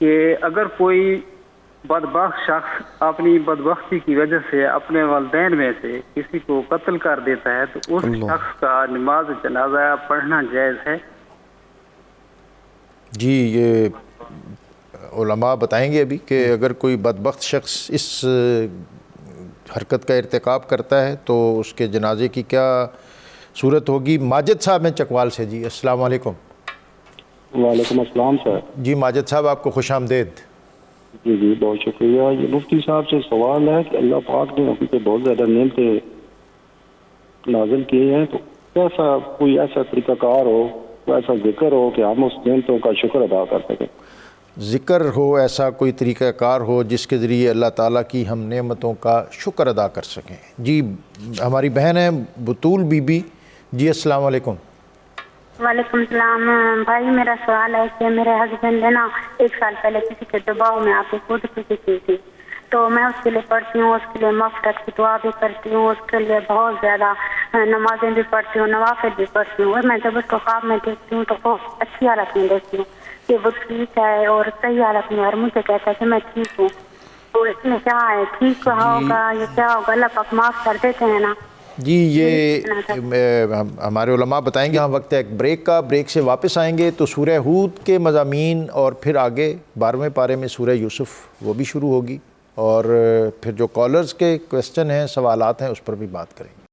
کہ اگر کوئی بدبخت شخص اپنی بدبختی کی وجہ سے اپنے والدین میں سے کسی کو قتل کر دیتا ہے تو اس شخص کا نماز جنازہ پڑھنا جائز ہے؟ جی یہ علماء بتائیں گے ابھی کہ اگر کوئی بدبخت شخص اس حرکت کا ارتکاب کرتا ہے تو اس کے جنازے کی کیا صورت ہوگی۔ ماجد صاحب ہیں چکوال سے، جی السلام علیکم۔ وعلیکم السلام سر۔ جی ماجد صاحب آپ کو خوش آمدید۔ جی بہت شکریہ۔ یہ مفتی صاحب سے سوال ہے کہ اللہ پاک نے ابھی پہ بہت زیادہ نعمتیں نازل کی ہیں، تو کیسا کوئی ایسا طریقہ کار ہو، کوئی ایسا ذکر ہو کہ ہم اس نعمتوں کا شکر ادا کر سکیں؟ ذکر ہو، ایسا کوئی طریقہ کار ہو جس کے ذریعے اللہ تعالیٰ کی ہم نعمتوں کا شکر ادا کر سکیں۔ جی ہماری بہن ہے بطول بی بی، جی السلام علیکم۔ وعلیکم السلام بھائی، میرا سوال ہے کہ میرے ہسبینڈ ہے نا 1 سال پہلے کسی کے دباؤ میں آپ کو خودکشی کی تھی، تو میں اس کے لیے پڑھتی ہوں، اس کے لیے مغفرت کی دعا بھی کرتی ہوں، اس کے لیے بہت زیادہ نمازیں بھی پڑھتی ہوں، نوافل بھی پڑھتی ہوں، اور میں جب اس کو خواب میں دیکھتی ہوں تو بہت اچھی حالت میں دیکھتی ہوں کہ وہ ٹھیک ہے اور صحیح حالت میں، اور مجھے کہتا ہے کہ میں ٹھیک ہوں، تو اس میں کیا ہے، ٹھیک ہوگا یا کیا ہوگا؟ اللہ پاک معاف کر دیتے ہیں نا؟ جی یہ ہمارے علماء بتائیں گے۔ ہاں وقت ہے ایک بریک کا، بریک سے واپس آئیں گے تو سورہ ہود کے مضامین اور پھر آگے 12ویں پارے میں سورہ یوسف وہ بھی شروع ہوگی، اور پھر جو کالرز کے کویسچن ہیں، سوالات ہیں، اس پر بھی بات کریں گے۔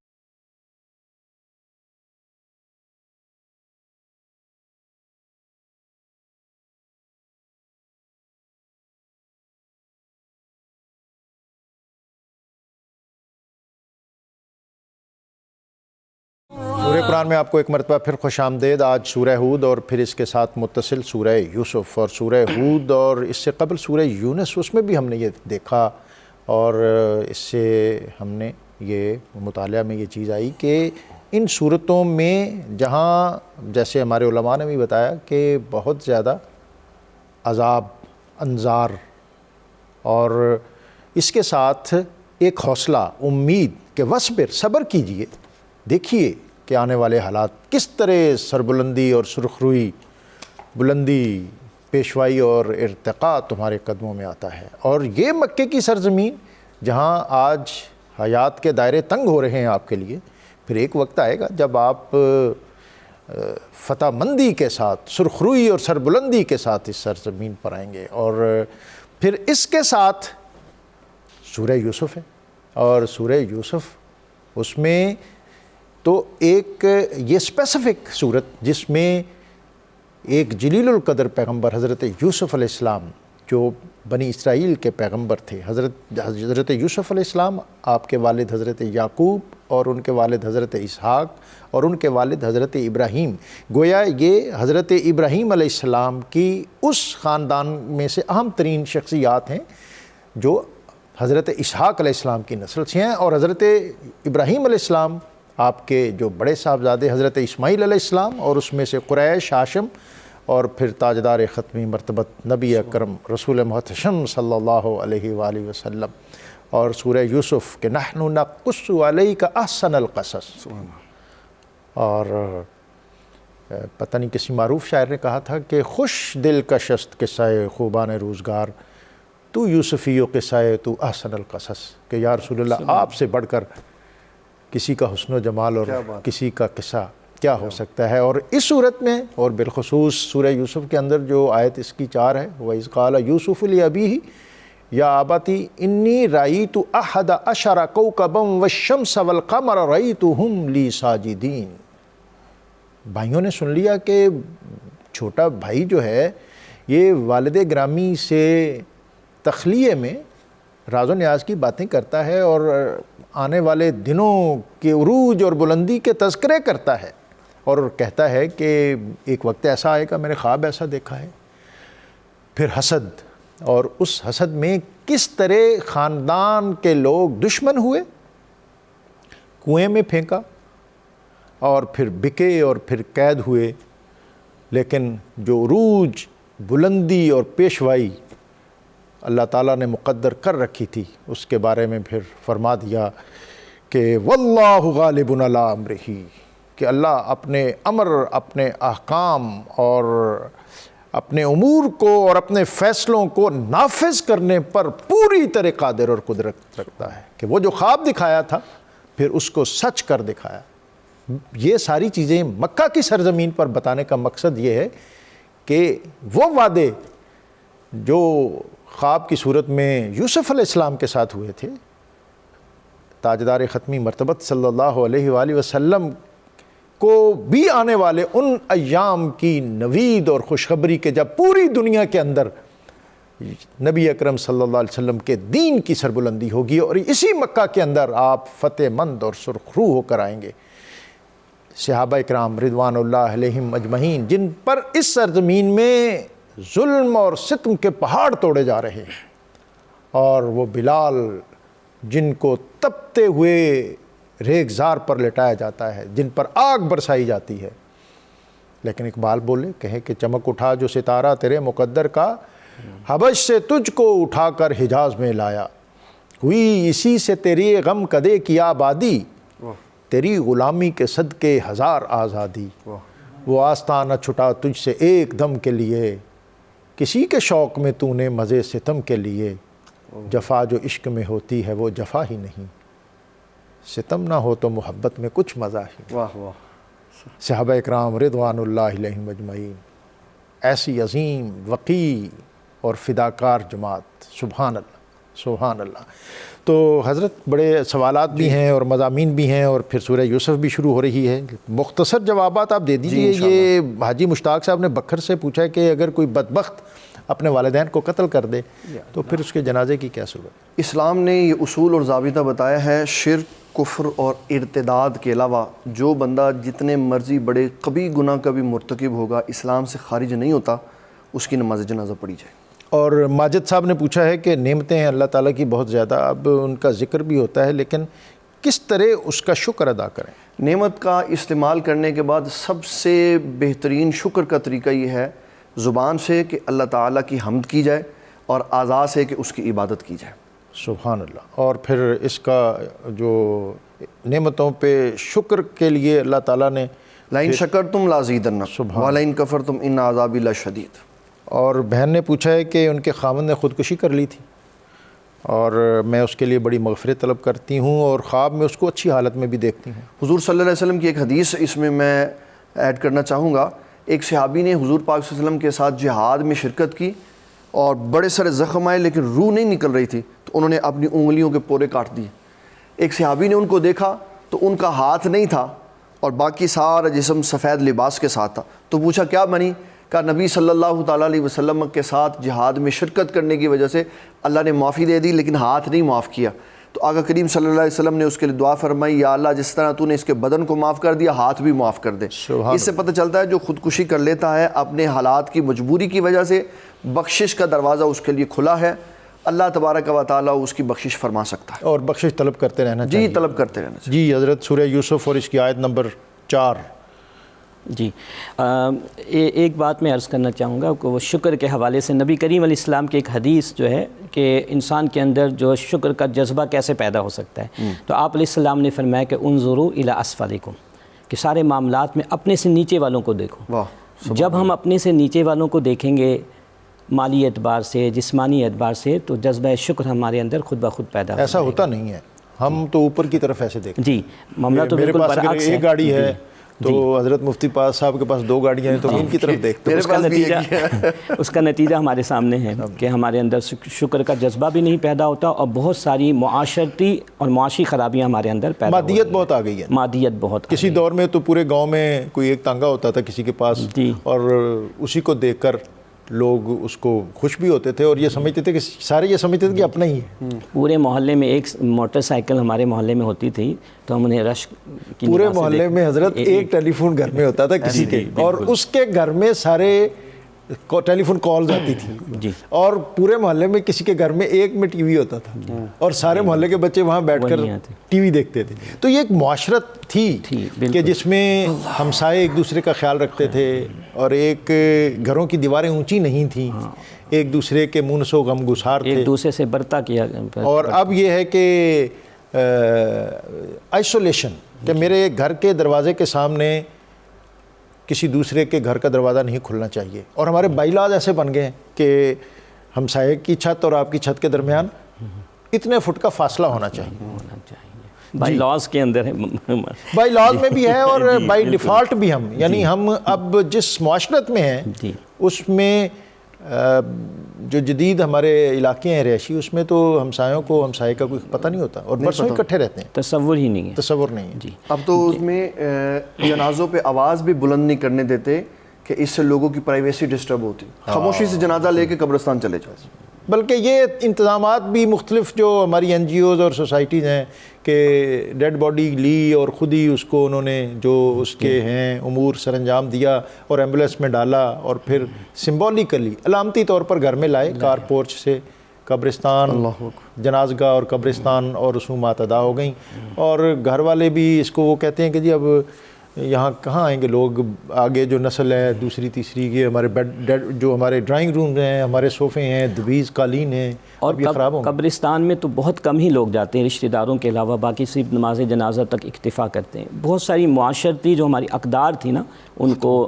سورہ قرآن میں آپ کو ایک مرتبہ پھر خوش آمدید۔ آج سورہ ہود اور پھر اس کے ساتھ متصل سورہ یوسف، اور سورہ ہود اور اس سے قبل سورہ یونس، اس میں بھی ہم نے یہ دیکھا، اور اس سے ہم نے یہ مطالعہ میں یہ چیز آئی کہ ان صورتوں میں جہاں جیسے ہمارے علماء نے بھی بتایا کہ بہت زیادہ عذاب، انذار، اور اس کے ساتھ ایک حوصلہ، امید کہ وصبر، صبر کیجئے، دیکھیے کہ آنے والے حالات کس طرح سربلندی اور سرخروئی، بلندی، پیشوائی اور ارتقاء تمہارے قدموں میں آتا ہے۔ اور یہ مکے کی سرزمین جہاں آج حیات کے دائرے تنگ ہو رہے ہیں آپ کے لیے، پھر ایک وقت آئے گا جب آپ فتح مندی کے ساتھ، سرخروئی اور سربلندی کے ساتھ اس سرزمین پر آئیں گے۔ اور پھر اس کے ساتھ سورہ یوسف ہے، اور سورہ یوسف اس میں تو ایک یہ اسپیسیفک صورت جس میں ایک جلیل القدر پیغمبر حضرت یوسف علیہ السلام جو بنی اسرائیل کے پیغمبر تھے، حضرت یوسف علیہ السلام، آپ کے والد حضرت یعقوب اور ان کے والد حضرت اسحاق اور ان کے والد حضرت ابراہیم، گویا یہ حضرت ابراہیم علیہ السلام کی اس خاندان میں سے اہم ترین شخصیات ہیں جو حضرت اسحاق علیہ السلام کی نسل سے ہیں، اور حضرت ابراہیم علیہ السلام آپ کے جو بڑے صاحبزادے حضرت اسماعیل علیہ السلام، اور اس میں سے قریش، ہاشم، اور پھر تاجدار ختمی مرتبت نبی اکرم رسول محتشم صلی اللہ علیہ وآلہ وسلم۔ اور سورہ یوسف کہ نحن نقص علیک احسن القصص، اور پتہ نہیں کسی معروف شاعر نے کہا تھا کہ خوش دل کا شست قصہ خوبان روزگار، تو یوسفی و قصہ تو احسن القصص، کہ یا رسول اللہ آپ سے بڑھ کر کسی کا حسن و جمال اور کسی کا قصہ کیا ہو سکتا ہے۔ اور اس صورت میں، اور بالخصوص سورہ یوسف کے اندر جو آیت اس کی 4 ہے، وَإِذْ قَالَ يُوسُفُ لِأَبِيهِ يَا أَبَتِ إِنِّي رَأَيْتُ أَحَدَ عَشَرَ كَوْكَبًا وَالشَّمْسَ وَالْقَمَرَ رَأَيْتُهُمْ لِي سَاجِدِينَ۔ بھائیوں نے سن لیا کہ چھوٹا بھائی جو ہے یہ والد گرامی سے تخلیے میں راز و نیاز کی باتیں کرتا ہے، اور آنے والے دنوں کے عروج اور بلندی کے تذکرے کرتا ہے، اور کہتا ہے کہ ایک وقت ایسا آئے گا، میں نے خواب ایسا دیکھا ہے۔ پھر حسد، اور اس حسد میں کس طرح خاندان کے لوگ دشمن ہوئے، کنویں میں پھینکا، اور پھر بکے، اور پھر قید ہوئے، لیکن جو عروج، بلندی اور پیشوائی اللہ تعالیٰ نے مقدر کر رکھی تھی، اس کے بارے میں پھر فرما دیا کہ واللہ غالب علی امرہ، کہ اللہ اپنے امر، اپنے احکام اور اپنے امور کو اور اپنے فیصلوں کو نافذ کرنے پر پوری طرح قادر اور قدرت رکھتا ہے کہ وہ جو خواب دکھایا تھا پھر اس کو سچ کر دکھایا۔ یہ ساری چیزیں مکہ کی سرزمین پر بتانے کا مقصد یہ ہے کہ وہ وعدے جو خواب کی صورت میں یوسف علیہ السلام کے ساتھ ہوئے تھے، تاجدار ختمی مرتبت صلی اللہ علیہ وآلہ وسلم کو بھی آنے والے ان ایام کی نوید اور خوشخبری کے جب پوری دنیا کے اندر نبی اکرم صلی اللہ علیہ وسلم کے دین کی سربلندی ہوگی اور اسی مکہ کے اندر آپ فتح مند اور سرخرو ہو کر آئیں گے۔ صحابہ اکرام رضوان اللہ علیہم اجمعین جن پر اس سرزمین میں ظلم اور ستم کے پہاڑ توڑے جا رہے ہیں، اور وہ بلال جن کو تپتے ہوئے ریگزار پر لٹایا جاتا ہے، جن پر آگ برسائی جاتی ہے، لیکن اقبال بولے کہے کہ چمک اٹھا جو ستارہ تیرے مقدر کا، حبش سے تجھ کو اٹھا کر حجاز میں لایا، ہوئی اسی سے تیری غم کدے کی آبادی، تیری غلامی کے صدقے ہزار آزادی، وہ آستہ نہ چھٹا تجھ سے ایک دم کے لیے، کسی کے شوق میں تو نے مزے ستم کے لیے، جفا جو عشق میں ہوتی ہے وہ جفا ہی نہیں، ستم نہ ہو تو محبت میں کچھ مزہ ہی۔ واہ واہ، صحابہ اکرام رضوان اللہ علیہم اجمعین، ایسی عظیم وقی اور فداکار جماعت، سبحان اللہ سبحان اللہ۔ تو حضرت بڑے سوالات بھی ہیں اور مضامین بھی ہیں، اور پھر سورہ یوسف بھی شروع ہو رہی ہے، مختصر جوابات آپ دے دیجئے۔ یہ حاجی مشتاق صاحب نے بکھر سے پوچھا کہ اگر کوئی بدبخت اپنے والدین کو قتل کر دے تو پھر اس کے جنازے کی کیا صورت؟ اسلام نے یہ اصول اور ضابطہ بتایا ہے، شرک، کفر اور ارتداد کے علاوہ جو بندہ جتنے مرضی بڑے کبھی گناہ کا بھی مرتکب ہوگا، اسلام سے خارج نہیں ہوتا، اس کی نماز جنازہ پڑھی جائے۔ اور ماجد صاحب نے پوچھا ہے کہ نعمتیں ہیں اللہ تعالیٰ کی بہت زیادہ، اب ان کا ذکر بھی ہوتا ہے، لیکن کس طرح اس کا شکر ادا کریں؟ نعمت کا استعمال کرنے کے بعد سب سے بہترین شکر کا طریقہ یہ ہے زبان سے کہ اللہ تعالیٰ کی حمد کی جائے، اور اعضاء سے کہ اس کی عبادت کی جائے۔ سبحان اللہ۔ اور پھر اس کا جو نعمتوں پہ شکر کے لیے اللہ تعالیٰ نے لَإِن شَكَرْتُمْ لَأَزِيدَنَّكُمْ وَلَئِن كَفَرْتُمْ إِنَّ عَذَابِي لَشَدِيدٌ۔ اور بہن نے پوچھا ہے کہ ان کے خاوند نے خودکشی کر لی تھی، اور میں اس کے لیے بڑی مغفرت طلب کرتی ہوں، اور خواب میں اس کو اچھی حالت میں بھی دیکھتی ہوں۔ حضور صلی اللہ علیہ وسلم کی ایک حدیث اس میں ایڈ کرنا چاہوں گا۔ ایک صحابی نے حضور پاک صلی اللہ علیہ وسلم کے ساتھ جہاد میں شرکت کی، اور بڑے سارے زخم آئے لیکن روح نہیں نکل رہی تھی، تو انہوں نے اپنی انگلیوں کے پورے کاٹ دیے۔ ایک صحابی نے ان کو دیکھا تو ان کا ہاتھ نہیں تھا اور باقی سارا جسم سفید لباس کے ساتھ تھا، تو پوچھا کیا بنی؟ کہا نبی صلی اللہ تعالیٰ علیہ وسلم کے ساتھ جہاد میں شرکت کرنے کی وجہ سے اللہ نے معافی دے دی لیکن ہاتھ نہیں معاف کیا۔ تو آقا کریم صلی اللہ علیہ وسلم نے اس کے لیے دعا فرمائی، یا اللہ جس طرح تو نے اس کے بدن کو معاف کر دیا، ہاتھ بھی معاف کر دے۔ اس سے پتہ چلتا ہے جو خودکشی کر لیتا ہے اپنے حالات کی مجبوری کی وجہ سے، بخشش کا دروازہ اس کے لیے کھلا ہے، اللہ تبارک و تعالیٰ اس کی بخشش فرما سکتا ہے، اور بخشش طلب کرتے رہنا چاہیے۔ جی طلب کرتے رہنا چاہیے۔ جی حضرت سورہ یوسف اور اس کی آیت نمبر 4۔ جی ایک بات میں عرض کرنا چاہوں گا کہ وہ شکر کے حوالے سے نبی کریم علیہ السلام کی ایک حدیث جو ہے کہ انسان کے اندر جو شکر کا جذبہ کیسے پیدا ہو سکتا ہے، تو آپ علیہ السلام نے فرمایا کہ انظروا الی اسفلکم، کہ سارے معاملات میں اپنے سے نیچے والوں کو دیکھو۔ واہ، جب ہم اپنے سے نیچے والوں کو دیکھیں گے مالی اعتبار سے، جسمانی اعتبار سے، تو جذبہ شکر ہمارے اندر خود بخود پیدا ایسا ہوتا نہیں ہے، ہم تو اوپر کی طرف ایسے دیکھتے ہیں۔ جی معاملہ تو میرے بالکل پاس اگر برعکس ہے۔ ایک گاڑی ہے تو حضرت مفتی پاس صاحب کے پاس 2 گاڑیاں ہیں، تو ان کی طرف دیکھتے ہیں۔ اس کا نتیجہ ہمارے سامنے ہے کہ ہمارے اندر شکر کا جذبہ بھی نہیں پیدا ہوتا، اور بہت ساری معاشرتی اور معاشی خرابیاں ہمارے اندر پیدا ہوتی ہیں۔ مادیت بہت آ گئی ہے، مادیت بہت کسی دور میں تو پورے گاؤں میں کوئی ایک تانگا ہوتا تھا کسی کے پاس، اور اسی کو دیکھ کر لوگ اس کو خوش بھی ہوتے تھے، اور یہ سمجھتے تھے کہ سارے یہ سمجھتے تھے کہ اپنا ہی ہے۔ پورے محلے میں ایک موٹر سائیکل ہمارے محلے میں ہوتی تھی تو ہم انہیں رش کی پورے نگاہ سے محلے میں حضرت ایک ٹیلی فون گھر میں ہوتا تھا کسی کے، اور اس کے گھر میں سارے ٹیلی فون کالز آتی تھی، اور پورے محلے میں کسی کے گھر میں ایک میں ٹی وی ہوتا تھا، اور سارے محلے کے بچے وہاں بیٹھ کر ٹی وی دیکھتے تھے۔ تو یہ ایک معاشرت تھی کہ جس میں ہمسائے ایک دوسرے کا خیال رکھتے تھے، اور ایک گھروں کی دیواریں اونچی نہیں تھیں، ایک دوسرے کے منہ و غم گسار تھے، ایک دوسرے سے برتا کیا۔ اور اب یہ ہے کہ آئسولیشن، کہ میرے گھر کے دروازے کے سامنے کسی دوسرے کے گھر کا دروازہ نہیں کھلنا چاہیے. اور ہمارے بائی لاز ایسے بن گئے ہیں کہ ہمسائے کی چھت اور آپ کی چھت کے درمیان اتنے فٹ کا فاصلہ ہونا چاہیے. بائی لاز کے اندر ہے, بائی لاز میں بھی ہے اور بائی ڈیفالٹ بھی ہم, یعنی ہم اب جس معاشرت میں ہیں اس میں جو جدید ہمارے علاقے ہیں رہائشی, اس میں تو ہمسایوں کو ہمسائے کا کوئی پتہ نہیں ہوتا اور برسوں اکٹھے رہتے ہیں, تصور ہی نہیں ہے, تصور نہیں ہے. اب تو اس میں جنازوں پہ آواز بھی بلند نہیں کرنے دیتے کہ اس سے لوگوں کی پرائیویسی ڈسٹرب ہوتی, خاموشی سے جنازہ لے کے قبرستان چلے جائیں. بلکہ یہ انتظامات بھی مختلف جو ہماری این جی اوز اور سوسائٹیز ہیں کہ ڈیڈ باڈی لی اور خود ہی اس کو انہوں نے جو اس کے ہیں امور سر انجام دیا اور ایمبولینس میں ڈالا اور پھر سمبولیکلی علامتی طور پر گھر میں لائے, کار پورچ سے قبرستان, جنازگاہ اور قبرستان اور رسومات ادا ہو گئیں. اور گھر والے بھی اس کو وہ کہتے ہیں کہ جی اب یہاں کہاں آئیں گے لوگ, آگے جو نسل ہے دوسری تیسری کی, ہمارے بیڈ جو ہمارے ڈرائنگ روم ہیں, ہمارے صوفے ہیں, دویز قالین ہیں, اور یہ خراب ہوں. قبرستان میں تو بہت کم ہی لوگ جاتے ہیں رشتہ داروں کے علاوہ, باقی صرف نماز جنازہ تک اکتفا کرتے ہیں. بہت ساری معاشرتی جو ہماری اقدار تھی نا ان کو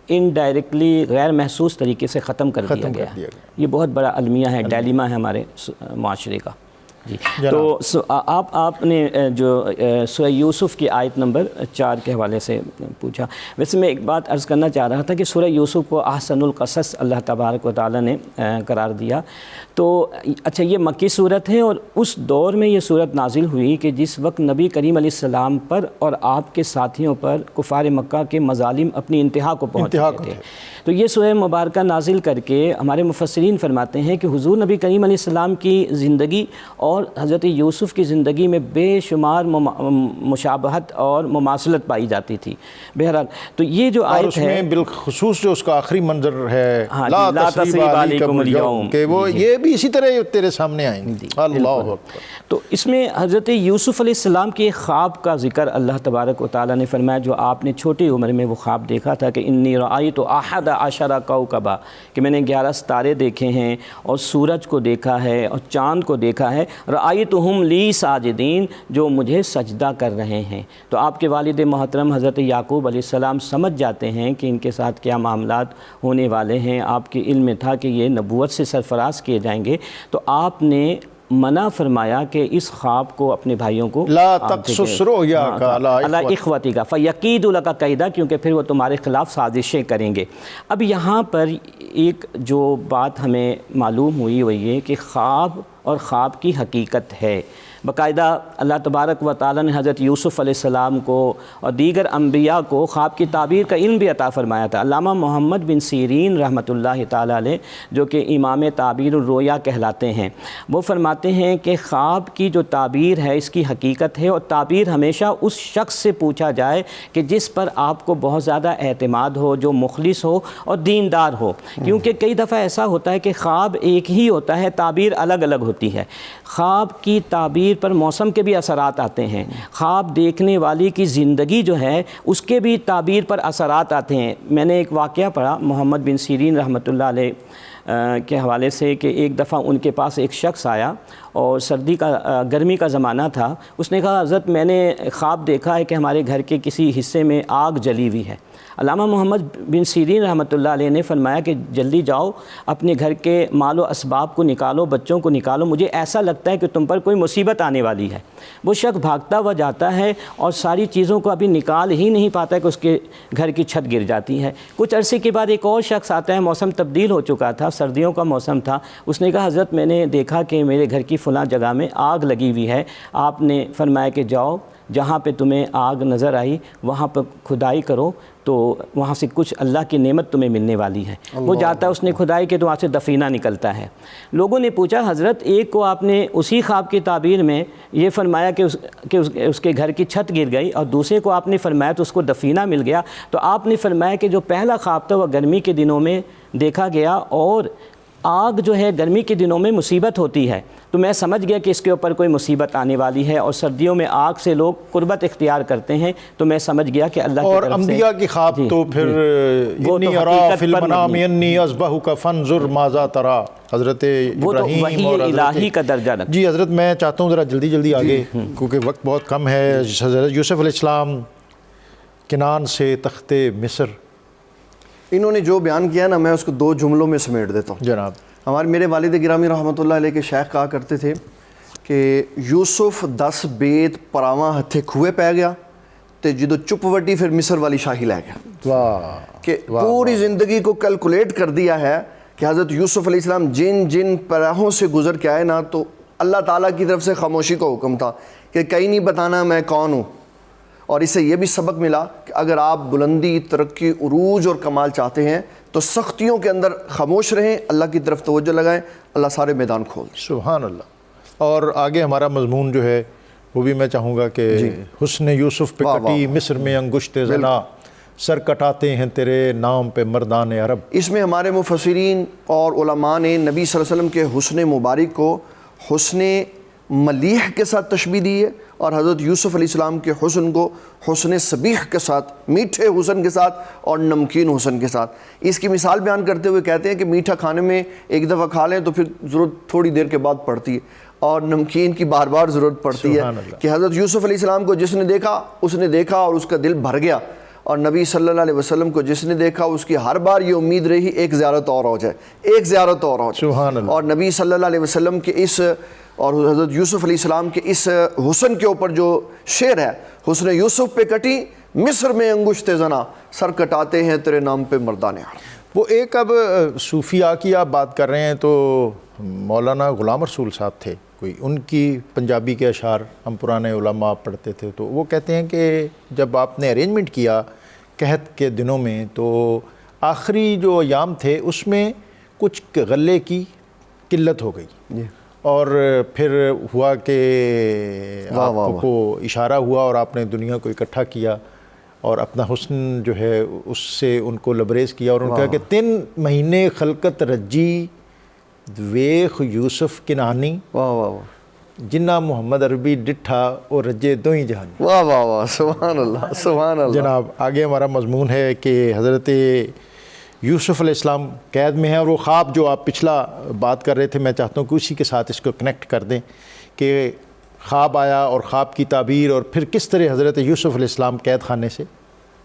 انڈائریکٹلی غیر محسوس طریقے سے ختم کر دیا گیا ہے. یہ بہت بڑا المیہ ہے, ڈائلیما ہے ہمارے معاشرے کا. جی تو آپ نے جو سورہ یوسف کی آیت نمبر 4 کے حوالے سے پوچھا, ویسے میں ایک بات عرض کرنا چاہ رہا تھا کہ سورہ یوسف کو احسن القصص اللہ تبارک و تعالیٰ نے قرار دیا. تو اچھا یہ مکی صورت ہے اور اس دور میں یہ صورت نازل ہوئی کہ جس وقت نبی کریم علیہ السلام پر اور آپ کے ساتھیوں پر کفار مکہ کے مظالم اپنی انتہا کو پہنچ چکے تھے. تو یہ سورہ مبارکہ نازل کر کے ہمارے مفسرین فرماتے ہیں کہ حضور نبی کریم علیہ السلام کی زندگی اور حضرت یوسف کی زندگی میں بے شمار مشابہت اور مماثلت پائی جاتی تھی. بہرحال تو یہ جو آیت ہے, اس میں بالخصوص جو اس کا آخری منظر ہے لا تثریب علیکم اليوم, کہ وہ یہ بھی اسی طرح تیرے سامنے آئیں گے. اللہ اکبر. تو اس میں حضرت یوسف علیہ السلام کے خواب کا ذکر اللہ تبارک و تعالیٰ نے فرمایا, جو آپ نے چھوٹی عمر میں وہ خواب دیکھا تھا کہ انی رأیت احد عشر کوکبا, کہ میں نے 11 ستارے دیکھے ہیں اور سورج کو دیکھا ہے اور چاند کو دیکھا ہے, رأیتہم لی ساجدین, جو مجھے سجدہ کر رہے ہیں. تو آپ کے والد محترم حضرت یعقوب علیہ السلام سمجھ جاتے ہیں کہ ان کے ساتھ کیا معاملات ہونے والے ہیں. آپ کے علم میں تھا کہ یہ نبوت سے سرفراز کیے جائیں گے, تو آپ نے منع فرمایا کہ اس خواب کو اپنے بھائیوں کو لا تقصص رؤیاک علی اخوتی کا فیکید لک کیدا, کیونکہ پھر وہ تمہارے خلاف سازشیں کریں گے. اب یہاں پر ایک جو بات ہمیں معلوم ہوئی وہ یہ کہ خواب اور خواب کی حقیقت ہے. باقاعدہ اللہ تبارک و تعالیٰ نے حضرت یوسف علیہ السلام کو اور دیگر انبیاء کو خواب کی تعبیر کا علم بھی عطا فرمایا تھا. علامہ محمد بن سیرین رحمۃ اللہ تعالیٰ علیہ, جو کہ امام تعبیر الرؤیا کہلاتے ہیں, وہ فرماتے ہیں کہ خواب کی جو تعبیر ہے اس کی حقیقت ہے, اور تعبیر ہمیشہ اس شخص سے پوچھا جائے کہ جس پر آپ کو بہت زیادہ اعتماد ہو, جو مخلص ہو اور دیندار ہو. کیونکہ کئی دفعہ ایسا ہوتا ہے کہ خواب ایک ہی ہوتا ہے, تعبیر الگ الگ ہوتی ہے. خواب کی تعبیر پر موسم کے بھی اثرات آتے ہیں, خواب دیکھنے والی کی زندگی جو ہے اس کے بھی تعبیر پر اثرات آتے ہیں. میں نے ایک واقعہ پڑھا محمد بن سیرین رحمۃ اللہ علیہ کے حوالے سے کہ ایک دفعہ ان کے پاس ایک شخص آیا اور گرمی کا زمانہ تھا. اس نے کہا حضرت میں نے خواب دیکھا ہے کہ ہمارے گھر کے کسی حصے میں آگ جلی ہوئی ہے. علامہ محمد بن سیرین رحمۃ اللہ علیہ نے فرمایا کہ جلدی جاؤ اپنے گھر کے مال و اسباب کو نکالو, بچوں کو نکالو, مجھے ایسا لگتا ہے کہ تم پر کوئی مصیبت آنے والی ہے. وہ شخص بھاگتا ہوا جاتا ہے اور ساری چیزوں کو ابھی نکال ہی نہیں پاتا ہے کہ اس کے گھر کی چھت گر جاتی ہے. کچھ عرصے کے بعد ایک اور شخص آتا ہے, موسم تبدیل ہو چکا تھا, سردیوں کا موسم تھا. اس نے کہا حضرت میں نے دیکھا کہ میرے گھر کی فلاں جگہ میں آگ لگی ہوئی ہے. آپ نے فرمایا کہ جاؤ جہاں پہ تمہیں آگ نظر آئی وہاں پہ کھدائی کرو تو وہاں سے کچھ اللہ کی نعمت تمہیں ملنے والی ہے. وہ جاتا ہے, اس نے کھدائی کے تو وہاں سے دفینہ نکلتا ہے. لوگوں نے پوچھا حضرت ایک کو آپ نے اسی خواب کی تعبیر میں یہ فرمایا کہ اس کے گھر کی چھت گر گئی, اور دوسرے کو آپ نے فرمایا تو اس کو دفینہ مل گیا. تو آپ نے فرمایا کہ جو پہلا خواب تھا وہ گرمی کے دنوں میں دیکھا گیا, اور آگ جو ہے گرمی کے دنوں میں مصیبت ہوتی ہے, تو میں سمجھ گیا کہ اس کے اوپر کوئی مصیبت آنے والی ہے, اور سردیوں میں آگ سے لوگ قربت اختیار کرتے ہیں, تو میں سمجھ گیا کہ اللہ کی طرف سے. اور انبیاء کی خواب تو پھر انی ارا فی المنام انی اذبحک فانظر ماذا تری, حضرت ابراہیم اور وحی الہی کا درجہ رکھتا. جی حضرت میں چاہتا ہوں ذرا جلدی آگے کیونکہ وقت بہت کم ہے. حضرت یوسف علیہ السلام کنان سے تخت مصر انہوں نے جو بیان کیا نا، میں اس کو 2 جملوں میں سمیٹ دیتا ہوں. جناب میرے والد گرامی رحمۃ اللہ علیہ کے شیخ کہا کرتے تھے کہ یوسف 10 بیت پراواں ہتھے کھوئے پہ گیا تے جدو چپ وٹی پھر مصر والی شاہی لے گیا. واہ کہ پوری زندگی کو کیلکولیٹ کر دیا ہے کہ حضرت یوسف علیہ السلام جن جن پراہوں سے گزر کے آئے نا، تو اللہ تعالیٰ کی طرف سے خاموشی کا حکم تھا کہ کہیں نہیں بتانا میں کون ہوں. اور اس سے یہ بھی سبق ملا کہ اگر آپ بلندی، ترقی، عروج اور کمال چاہتے ہیں تو سختیوں کے اندر خاموش رہیں، اللہ کی طرف توجہ لگائیں، اللہ سارے میدان کھول دے. سبحان اللہ. اور آگے ہمارا مضمون جو ہے وہ بھی میں چاہوں گا کہ حسن یوسف پہ کٹی مصر میں انگشت زنا، سر کٹاتے ہیں تیرے نام پہ مردان عرب. اس میں ہمارے مفسرین اور علماء نے نبی صلی اللہ علیہ وسلم کے حسن مبارک کو حسن ملیح کے ساتھ تشبیہ دی ہے، اور حضرت یوسف علیہ السلام کے حسن کو حسن صبیح کے ساتھ، میٹھے حسن کے ساتھ اور نمکین حسن کے ساتھ. اس کی مثال بیان کرتے ہوئے کہتے ہیں کہ میٹھا کھانے میں ایک دفعہ کھا لیں تو پھر ضرورت تھوڑی دیر کے بعد پڑتی ہے، اور نمکین کی بار بار ضرورت پڑتی ہے. کہ حضرت یوسف علیہ السلام کو جس نے دیکھا اس نے دیکھا اور اس کا دل بھر گیا، اور نبی صلی اللہ علیہ وسلم کو جس نے دیکھا اس کی ہر بار یہ امید رہی ایک زیارت اور ہو جائے، ایک زیارت اور ہو جائے. سبحان اللہ. اور نبی صلی اللہ علیہ وسلم کے اس اور حضرت یوسف علیہ السلام کے اس حسن کے اوپر جو شعر ہے، حسن یوسف پہ کٹی مصر میں انگشت زنا، سر کٹاتے ہیں تیرے نام پہ مردان عرب. وہ ایک اب صوفیاء کی آپ بات کر رہے ہیں تو مولانا غلام رسول صاحب تھے کوئی، ان کی پنجابی کے اشعار ہم پرانے علماء پڑھتے تھے، تو وہ کہتے ہیں کہ جب آپ نے ارینجمنٹ کیا قحط کے دنوں میں تو آخری جو ایام تھے اس میں کچھ غلے کی قلت ہو گئی، اور پھر ہوا کہ آپ کو اشارہ ہوا اور آپ نے دنیا کو اکٹھا کیا اور اپنا حسن جو ہے اس سے ان کو لبریز کیا، اور ان کہا کہ 3 مہینے خلقت رجی ویخ یوسف کنانی، واہ واہ واہ، جنہ محمد عربی ڈٹھا اور رجے دوئیں جہانی. واہ واہ واہ، سبحان اللہ سبحان اللہ. جناب آگے ہمارا مضمون ہے کہ حضرت یوسف علیہ السلام قید میں ہیں، اور وہ خواب جو آپ پچھلا بات کر رہے تھے میں چاہتا ہوں کہ اسی کے ساتھ اس کو کنیکٹ کر دیں کہ خواب آیا اور خواب کی تعبیر، اور پھر کس طرح حضرت یوسف علیہ السلام قید خانے سے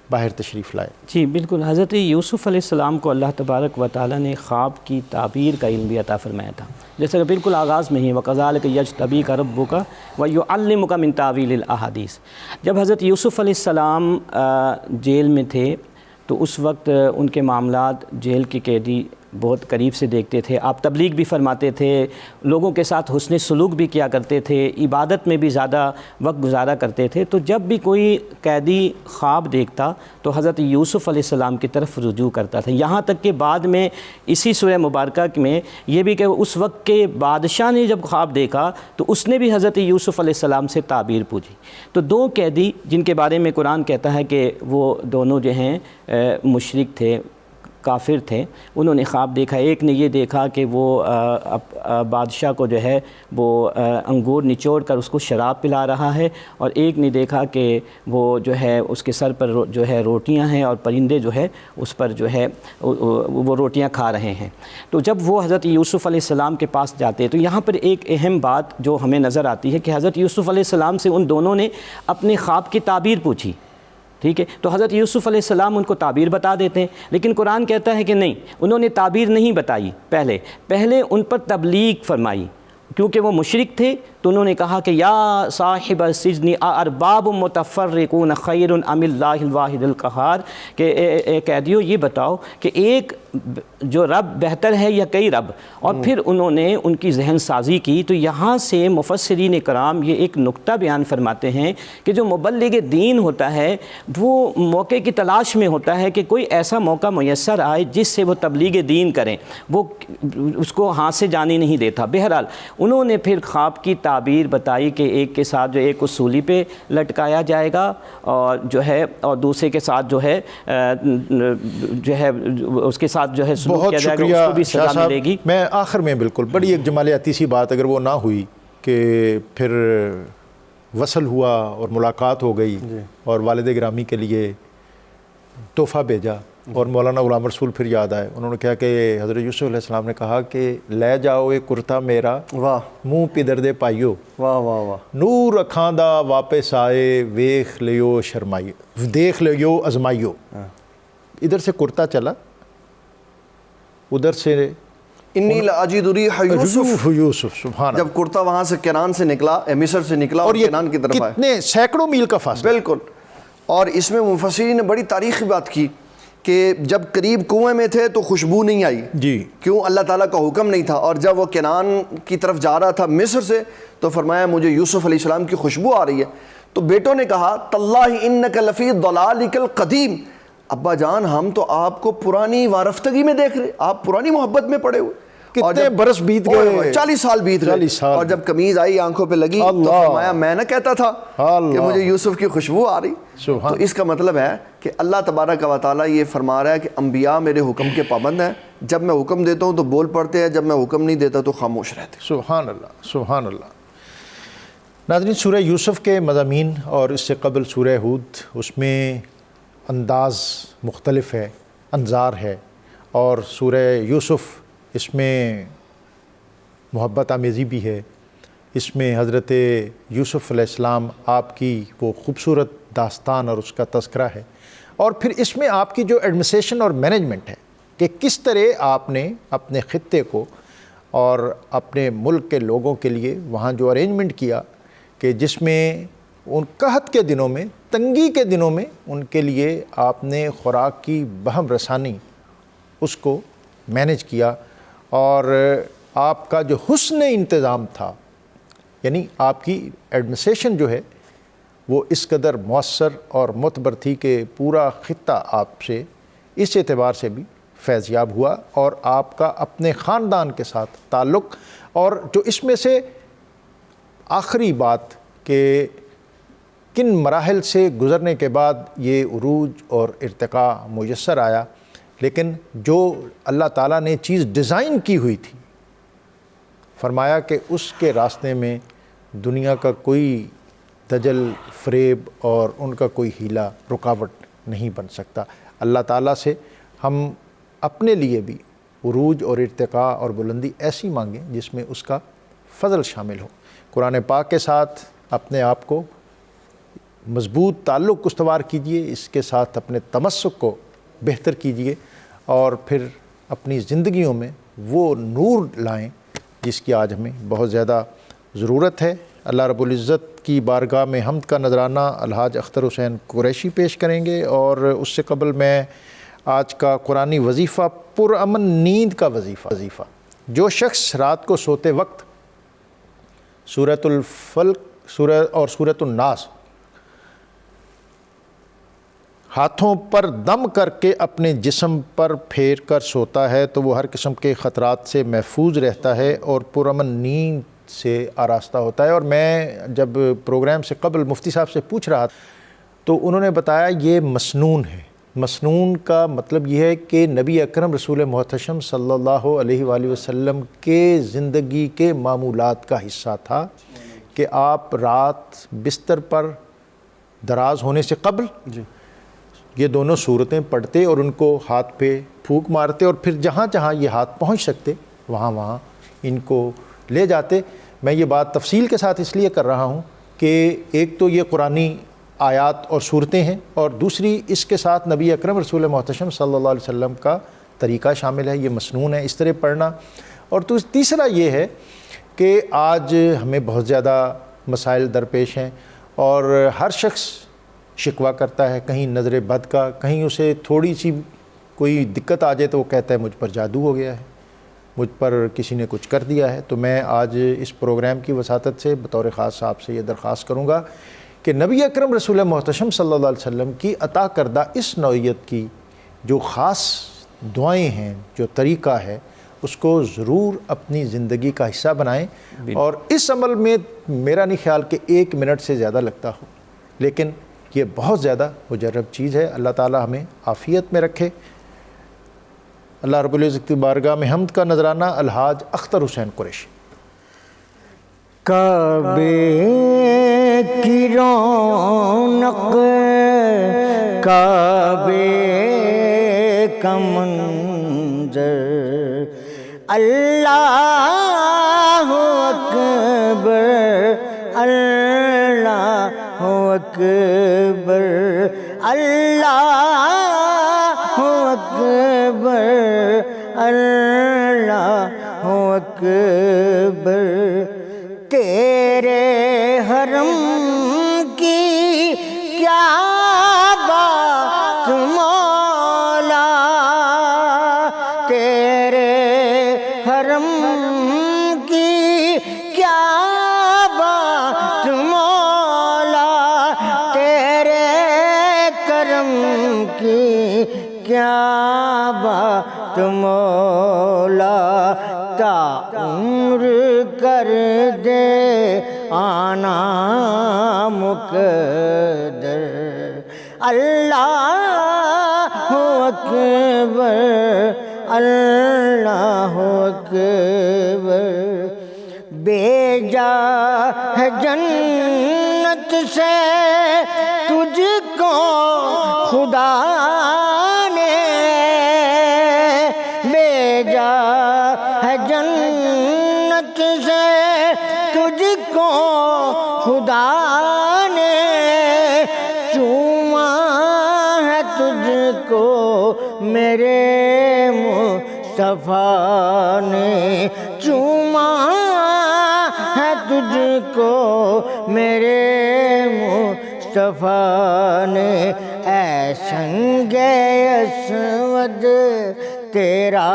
باہر تشریف لائے. جی بالکل. حضرت یوسف علیہ السلام کو اللہ تبارک و تعالیٰ نے خواب کی تعبیر کا علم بھی عطا فرمایا تھا، جیسے کہ بالکل آغاز میں ہی وَكَذَلِكَ يَجْتَبِيكَ رَبُّكَ وَيُعَلِّمُكَ مِن تَأْوِيلِ الْأَحَادِيثِ. جب حضرت یوسف علیہ السلام جیل میں تھے تو اس وقت ان کے معاملات جیل کے قیدی بہت قریب سے دیکھتے تھے. آپ تبلیغ بھی فرماتے تھے، لوگوں کے ساتھ حسن سلوک بھی کیا کرتے تھے، عبادت میں بھی زیادہ وقت گزارا کرتے تھے. تو جب بھی کوئی قیدی خواب دیکھتا تو حضرت یوسف علیہ السلام کی طرف رجوع کرتا تھا. یہاں تک کہ بعد میں اسی سورہ مبارکہ میں یہ بھی کہ اس وقت کے بادشاہ نے جب خواب دیکھا تو اس نے بھی حضرت یوسف علیہ السلام سے تعبیر پوچھی. تو 2 قیدی جن کے بارے میں قرآن کہتا ہے کہ وہ دونوں جو ہیں مشرک تھے، کافر تھے، انہوں نے خواب دیکھا. ایک نے یہ دیکھا کہ وہ بادشاہ کو جو ہے وہ انگور نچوڑ کر اس کو شراب پلا رہا ہے، اور ایک نے دیکھا کہ وہ جو ہے اس کے سر پر جو ہے روٹیاں ہیں اور پرندے جو ہے اس پر جو ہے وہ روٹیاں کھا رہے ہیں. تو جب وہ حضرت یوسف علیہ السلام کے پاس جاتے تو یہاں پر ایک اہم بات جو ہمیں نظر آتی ہے کہ حضرت یوسف علیہ السلام سے ان دونوں نے اپنے خواب کی تعبیر پوچھی. ٹھیک ہے، تو حضرت یوسف علیہ السلام ان کو تعبیر بتا دیتے ہیں، لیکن قرآن کہتا ہے کہ نہیں، انہوں نے تعبیر نہیں بتائی، پہلے ان پر تبلیغ فرمائی. کیونکہ وہ مشرک تھے تو انہوں نے کہا کہ یا صاحب السجن ارباب متفرقون خیر ام اللہ الواحد القہار، کہ اے قیدیوں یہ بتاؤ کہ ایک جو رب بہتر ہے یا کئی رب. اور پھر انہوں نے ان کی ذہن سازی کی. تو یہاں سے مفسرین کرام یہ ایک نقطہ بیان فرماتے ہیں کہ جو مبلغ دین ہوتا ہے وہ موقع کی تلاش میں ہوتا ہے کہ کوئی ایسا موقع میسر آئے جس سے وہ تبلیغ دین کریں، وہ اس کو ہاتھ سے جانے نہیں دیتا. بہرحال انہوں نے پھر خواب کی تعبیر بتائی کہ ایک کے ساتھ جو ایک کو سولی پہ لٹکایا جائے گا اور جو ہے اور دوسرے کے ساتھ جو ہے اس کے ساتھ جو ہے سلوک کیا جائے گا، اس کو بھی سزا ملے گی. میں آخر میں بالکل بڑی ایک جمالیاتی سی بات اگر وہ نہ ہوئی کہ پھر وصل ہوا اور ملاقات ہو گئی اور والد گرامی کے لیے تحفہ بھیجا اور مولانا غلام رسول پھر یاد آئے. انہوں نے کہا کہ حضرت یوسف علیہ السلام نے کہا کہ لے جاؤ اے کرتا میرا منہ پدر دے پائیو، واہ واہ واہ، نور اکھاں دا واپس آئے ویخ لیو شرمائیو، دیکھ لیو ازمائیو. ادھر سے کرتا چلا ادھر سے انی لاجد ریح یوسف، یوسف، سبحان جب کرتا وہاں سے کنعان سے نکلا، مصر سے نکلا اور یہ کنعان کی طرف آیا، کتنے سینکڑوں میل کا فاصلہ. بالکل. اور اس میں مفسرین نے بڑی تاریخی بات کی کہ جب قریب کنویں میں تھے تو خوشبو نہیں آئی، جی کیوں؟ اللہ تعالیٰ کا حکم نہیں تھا. اور جب وہ کنعان کی طرف جا رہا تھا مصر سے تو فرمایا مجھے یوسف علیہ السلام کی خوشبو آ رہی ہے. تو بیٹوں نے کہا تاللہ انک لفی ضلالک القدیم، ابا جان ہم تو آپ کو پرانی وارفتگی میں دیکھ رہے، آپ پرانی محبت میں پڑے ہوئے. کتنے برس بیت گئے، 40 سال بیت گئے. اور جب قمیض آئی آنکھوں پہ لگی تو فرمایا میں نہ کہتا تھا کہ مجھے یوسف کی خوشبو آ رہی. تو اس کا مطلب ہے کہ اللہ تبارک و تعالیٰ یہ فرما رہا ہے کہ انبیاء میرے حکم کے پابند ہیں، جب میں حکم دیتا ہوں تو بول پڑتے ہیں، جب میں حکم نہیں دیتا تو خاموش رہتے. سبحان اللہ، سبحان اللہ. ناظرین، سورہ یوسف کے مضامین اور اس سے قبل سورہ ہود، اس میں انداز مختلف ہے، انظار ہے. اور سورہ یوسف اس میں محبت آمیزی بھی ہے. اس میں حضرت یوسف علیہ السلام آپ کی وہ خوبصورت داستان اور اس کا تذکرہ ہے. اور پھر اس میں آپ کی جو ایڈمنسٹریشن اور مینجمنٹ ہے کہ کس طرح آپ نے اپنے خطے کو اور اپنے ملک کے لوگوں کے لیے وہاں جو ارینجمنٹ کیا کہ جس میں ان قحط کے دنوں میں، تنگی کے دنوں میں ان کے لیے آپ نے خوراک کی بہم رسانی اس کو مینج کیا. اور آپ کا جو حسن انتظام تھا، یعنی آپ کی ایڈمنسٹریشن جو ہے وہ اس قدر مؤثر اور معتبر تھی کہ پورا خطہ آپ سے اس اعتبار سے بھی فیض یاب ہوا. اور آپ کا اپنے خاندان کے ساتھ تعلق، اور جو اس میں سے آخری بات کہ کن مراحل سے گزرنے کے بعد یہ عروج اور ارتقاء میسر آیا، لیکن جو اللہ تعالیٰ نے چیز ڈیزائن کی ہوئی تھی، فرمایا کہ اس کے راستے میں دنیا کا کوئی دجل، فریب اور ان کا کوئی ہیلا رکاوٹ نہیں بن سکتا. اللہ تعالیٰ سے ہم اپنے لیے بھی عروج اور ارتقاء اور بلندی ایسی مانگیں جس میں اس کا فضل شامل ہو. قرآن پاک کے ساتھ اپنے آپ کو مضبوط تعلق استوار کیجئے، اس کے ساتھ اپنے تمسک کو بہتر کیجئے، اور پھر اپنی زندگیوں میں وہ نور لائیں جس کی آج ہمیں بہت زیادہ ضرورت ہے. اللہ رب العزت کی بارگاہ میں حمد کا نذرانہ الحاج اختر حسین قریشی پیش کریں گے. اور اس سے قبل میں آج کا قرآنی وظیفہ، پرامن نیند کا وظیفہ. جو شخص رات کو سوتے وقت سورۃ الفلق اور سورۃ الناس ہاتھوں پر دم کر کے اپنے جسم پر پھیر کر سوتا ہے تو وہ ہر قسم کے خطرات سے محفوظ رہتا ہے اور پرامن نیند سے آراستہ ہوتا ہے. اور میں جب پروگرام سے قبل مفتی صاحب سے پوچھ رہا تو انہوں نے بتایا یہ مسنون ہے. مسنون کا مطلب یہ ہے کہ نبی اکرم رسول محتشم صلی اللہ علیہ وآلہ وسلم کے زندگی کے معمولات کا حصہ تھا کہ آپ رات بستر پر دراز ہونے سے قبل یہ دونوں صورتیں پڑھتے اور ان کو ہاتھ پہ پھونک مارتے، اور پھر جہاں جہاں یہ ہاتھ پہنچ سکتے وہاں ان کو لے جاتے. میں یہ بات تفصیل کے ساتھ اس لیے کر رہا ہوں کہ ایک تو یہ قرآنی آیات اور صورتیں ہیں، اور دوسری اس کے ساتھ نبی اکرم رسول محتشم صلی اللہ علیہ وسلم کا طریقہ شامل ہے. یہ مسنون ہے اس طرح پڑھنا. اور تیسرا یہ ہے کہ آج ہمیں بہت زیادہ مسائل درپیش ہیں اور ہر شخص شکوہ کرتا ہے، کہیں نظر بد کا، کہیں اسے تھوڑی سی کوئی دقت آ جائے تو وہ کہتا ہے مجھ پر جادو ہو گیا ہے، مجھ پر کسی نے کچھ کر دیا ہے. تو میں آج اس پروگرام کی وساطت سے بطور خاص آپ سے یہ درخواست کروں گا کہ نبی اکرم رسول محتشم صلی اللہ علیہ وسلم کی عطا کردہ اس نوعیت کی جو خاص دعائیں ہیں، جو طریقہ ہے، اس کو ضرور اپنی زندگی کا حصہ بنائیں. اور اس عمل میں میرا نہیں خیال کہ 1 منٹ سے زیادہ لگتا ہو، لیکن یہ بہت زیادہ مجرب چیز ہے. اللہ تعالی ہمیں عافیت میں رکھے. اللہ رب العزت کی بارگاہ میں حمد کا نذرانہ الحاج اختر حسین قریشی. کعبے کی رونق، کعبے کا منظر، اللہ اکبر، اللہ اکبر، اللہ اکبر، اللہ حرم کی کیا بات مولا، تیرے حرم کی کیا بات مولا، تیرے کرم کی کیا بات مولا، تا عمر کر دے آنا مقدر، اللہ اکبر اللہ اکبر، بھیجا ہے جنت سے تجھ کو خدا نے، بھیجا ہے جنت سے تجھ کو خدا نے، چوما ہے تجھ کو میرے مصطفیٰ نے، چوما ہے تجھ کو میرے مصطفیٰ نے، اے سنگ اسود تیرا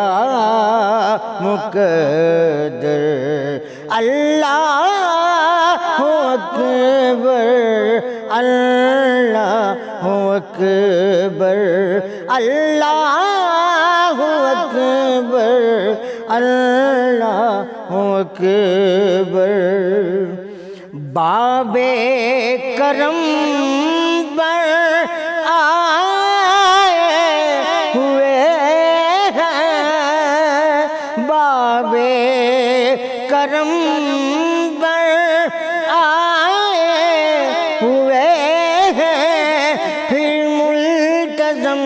مقدر، اللہ اکبر اللہ اکبر اللہ اکبر اللہ اکبر، باب کرم پر آئے ہوئے ہیں، باب کرم پر آئے ہوئے ہیں، پھر ملتزم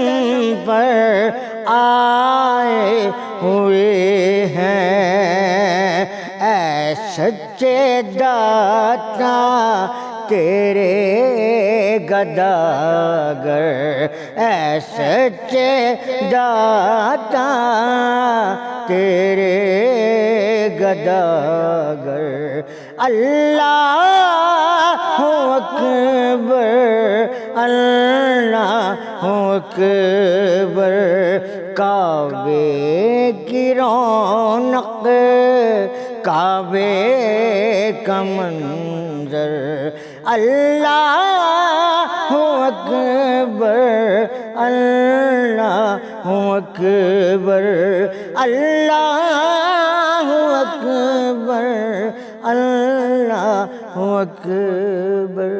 پر آئے ہوئے ہیں، اے سچے داتا تیرے گداگر، اے سچے داتا تیرے گداگر، اللہ اکبر اللہ اکبر، کعبے کی رونق کعبے کا منظر، اللہ اکبر اللہ اکبر اللہ اکبر اللہ اکبر۔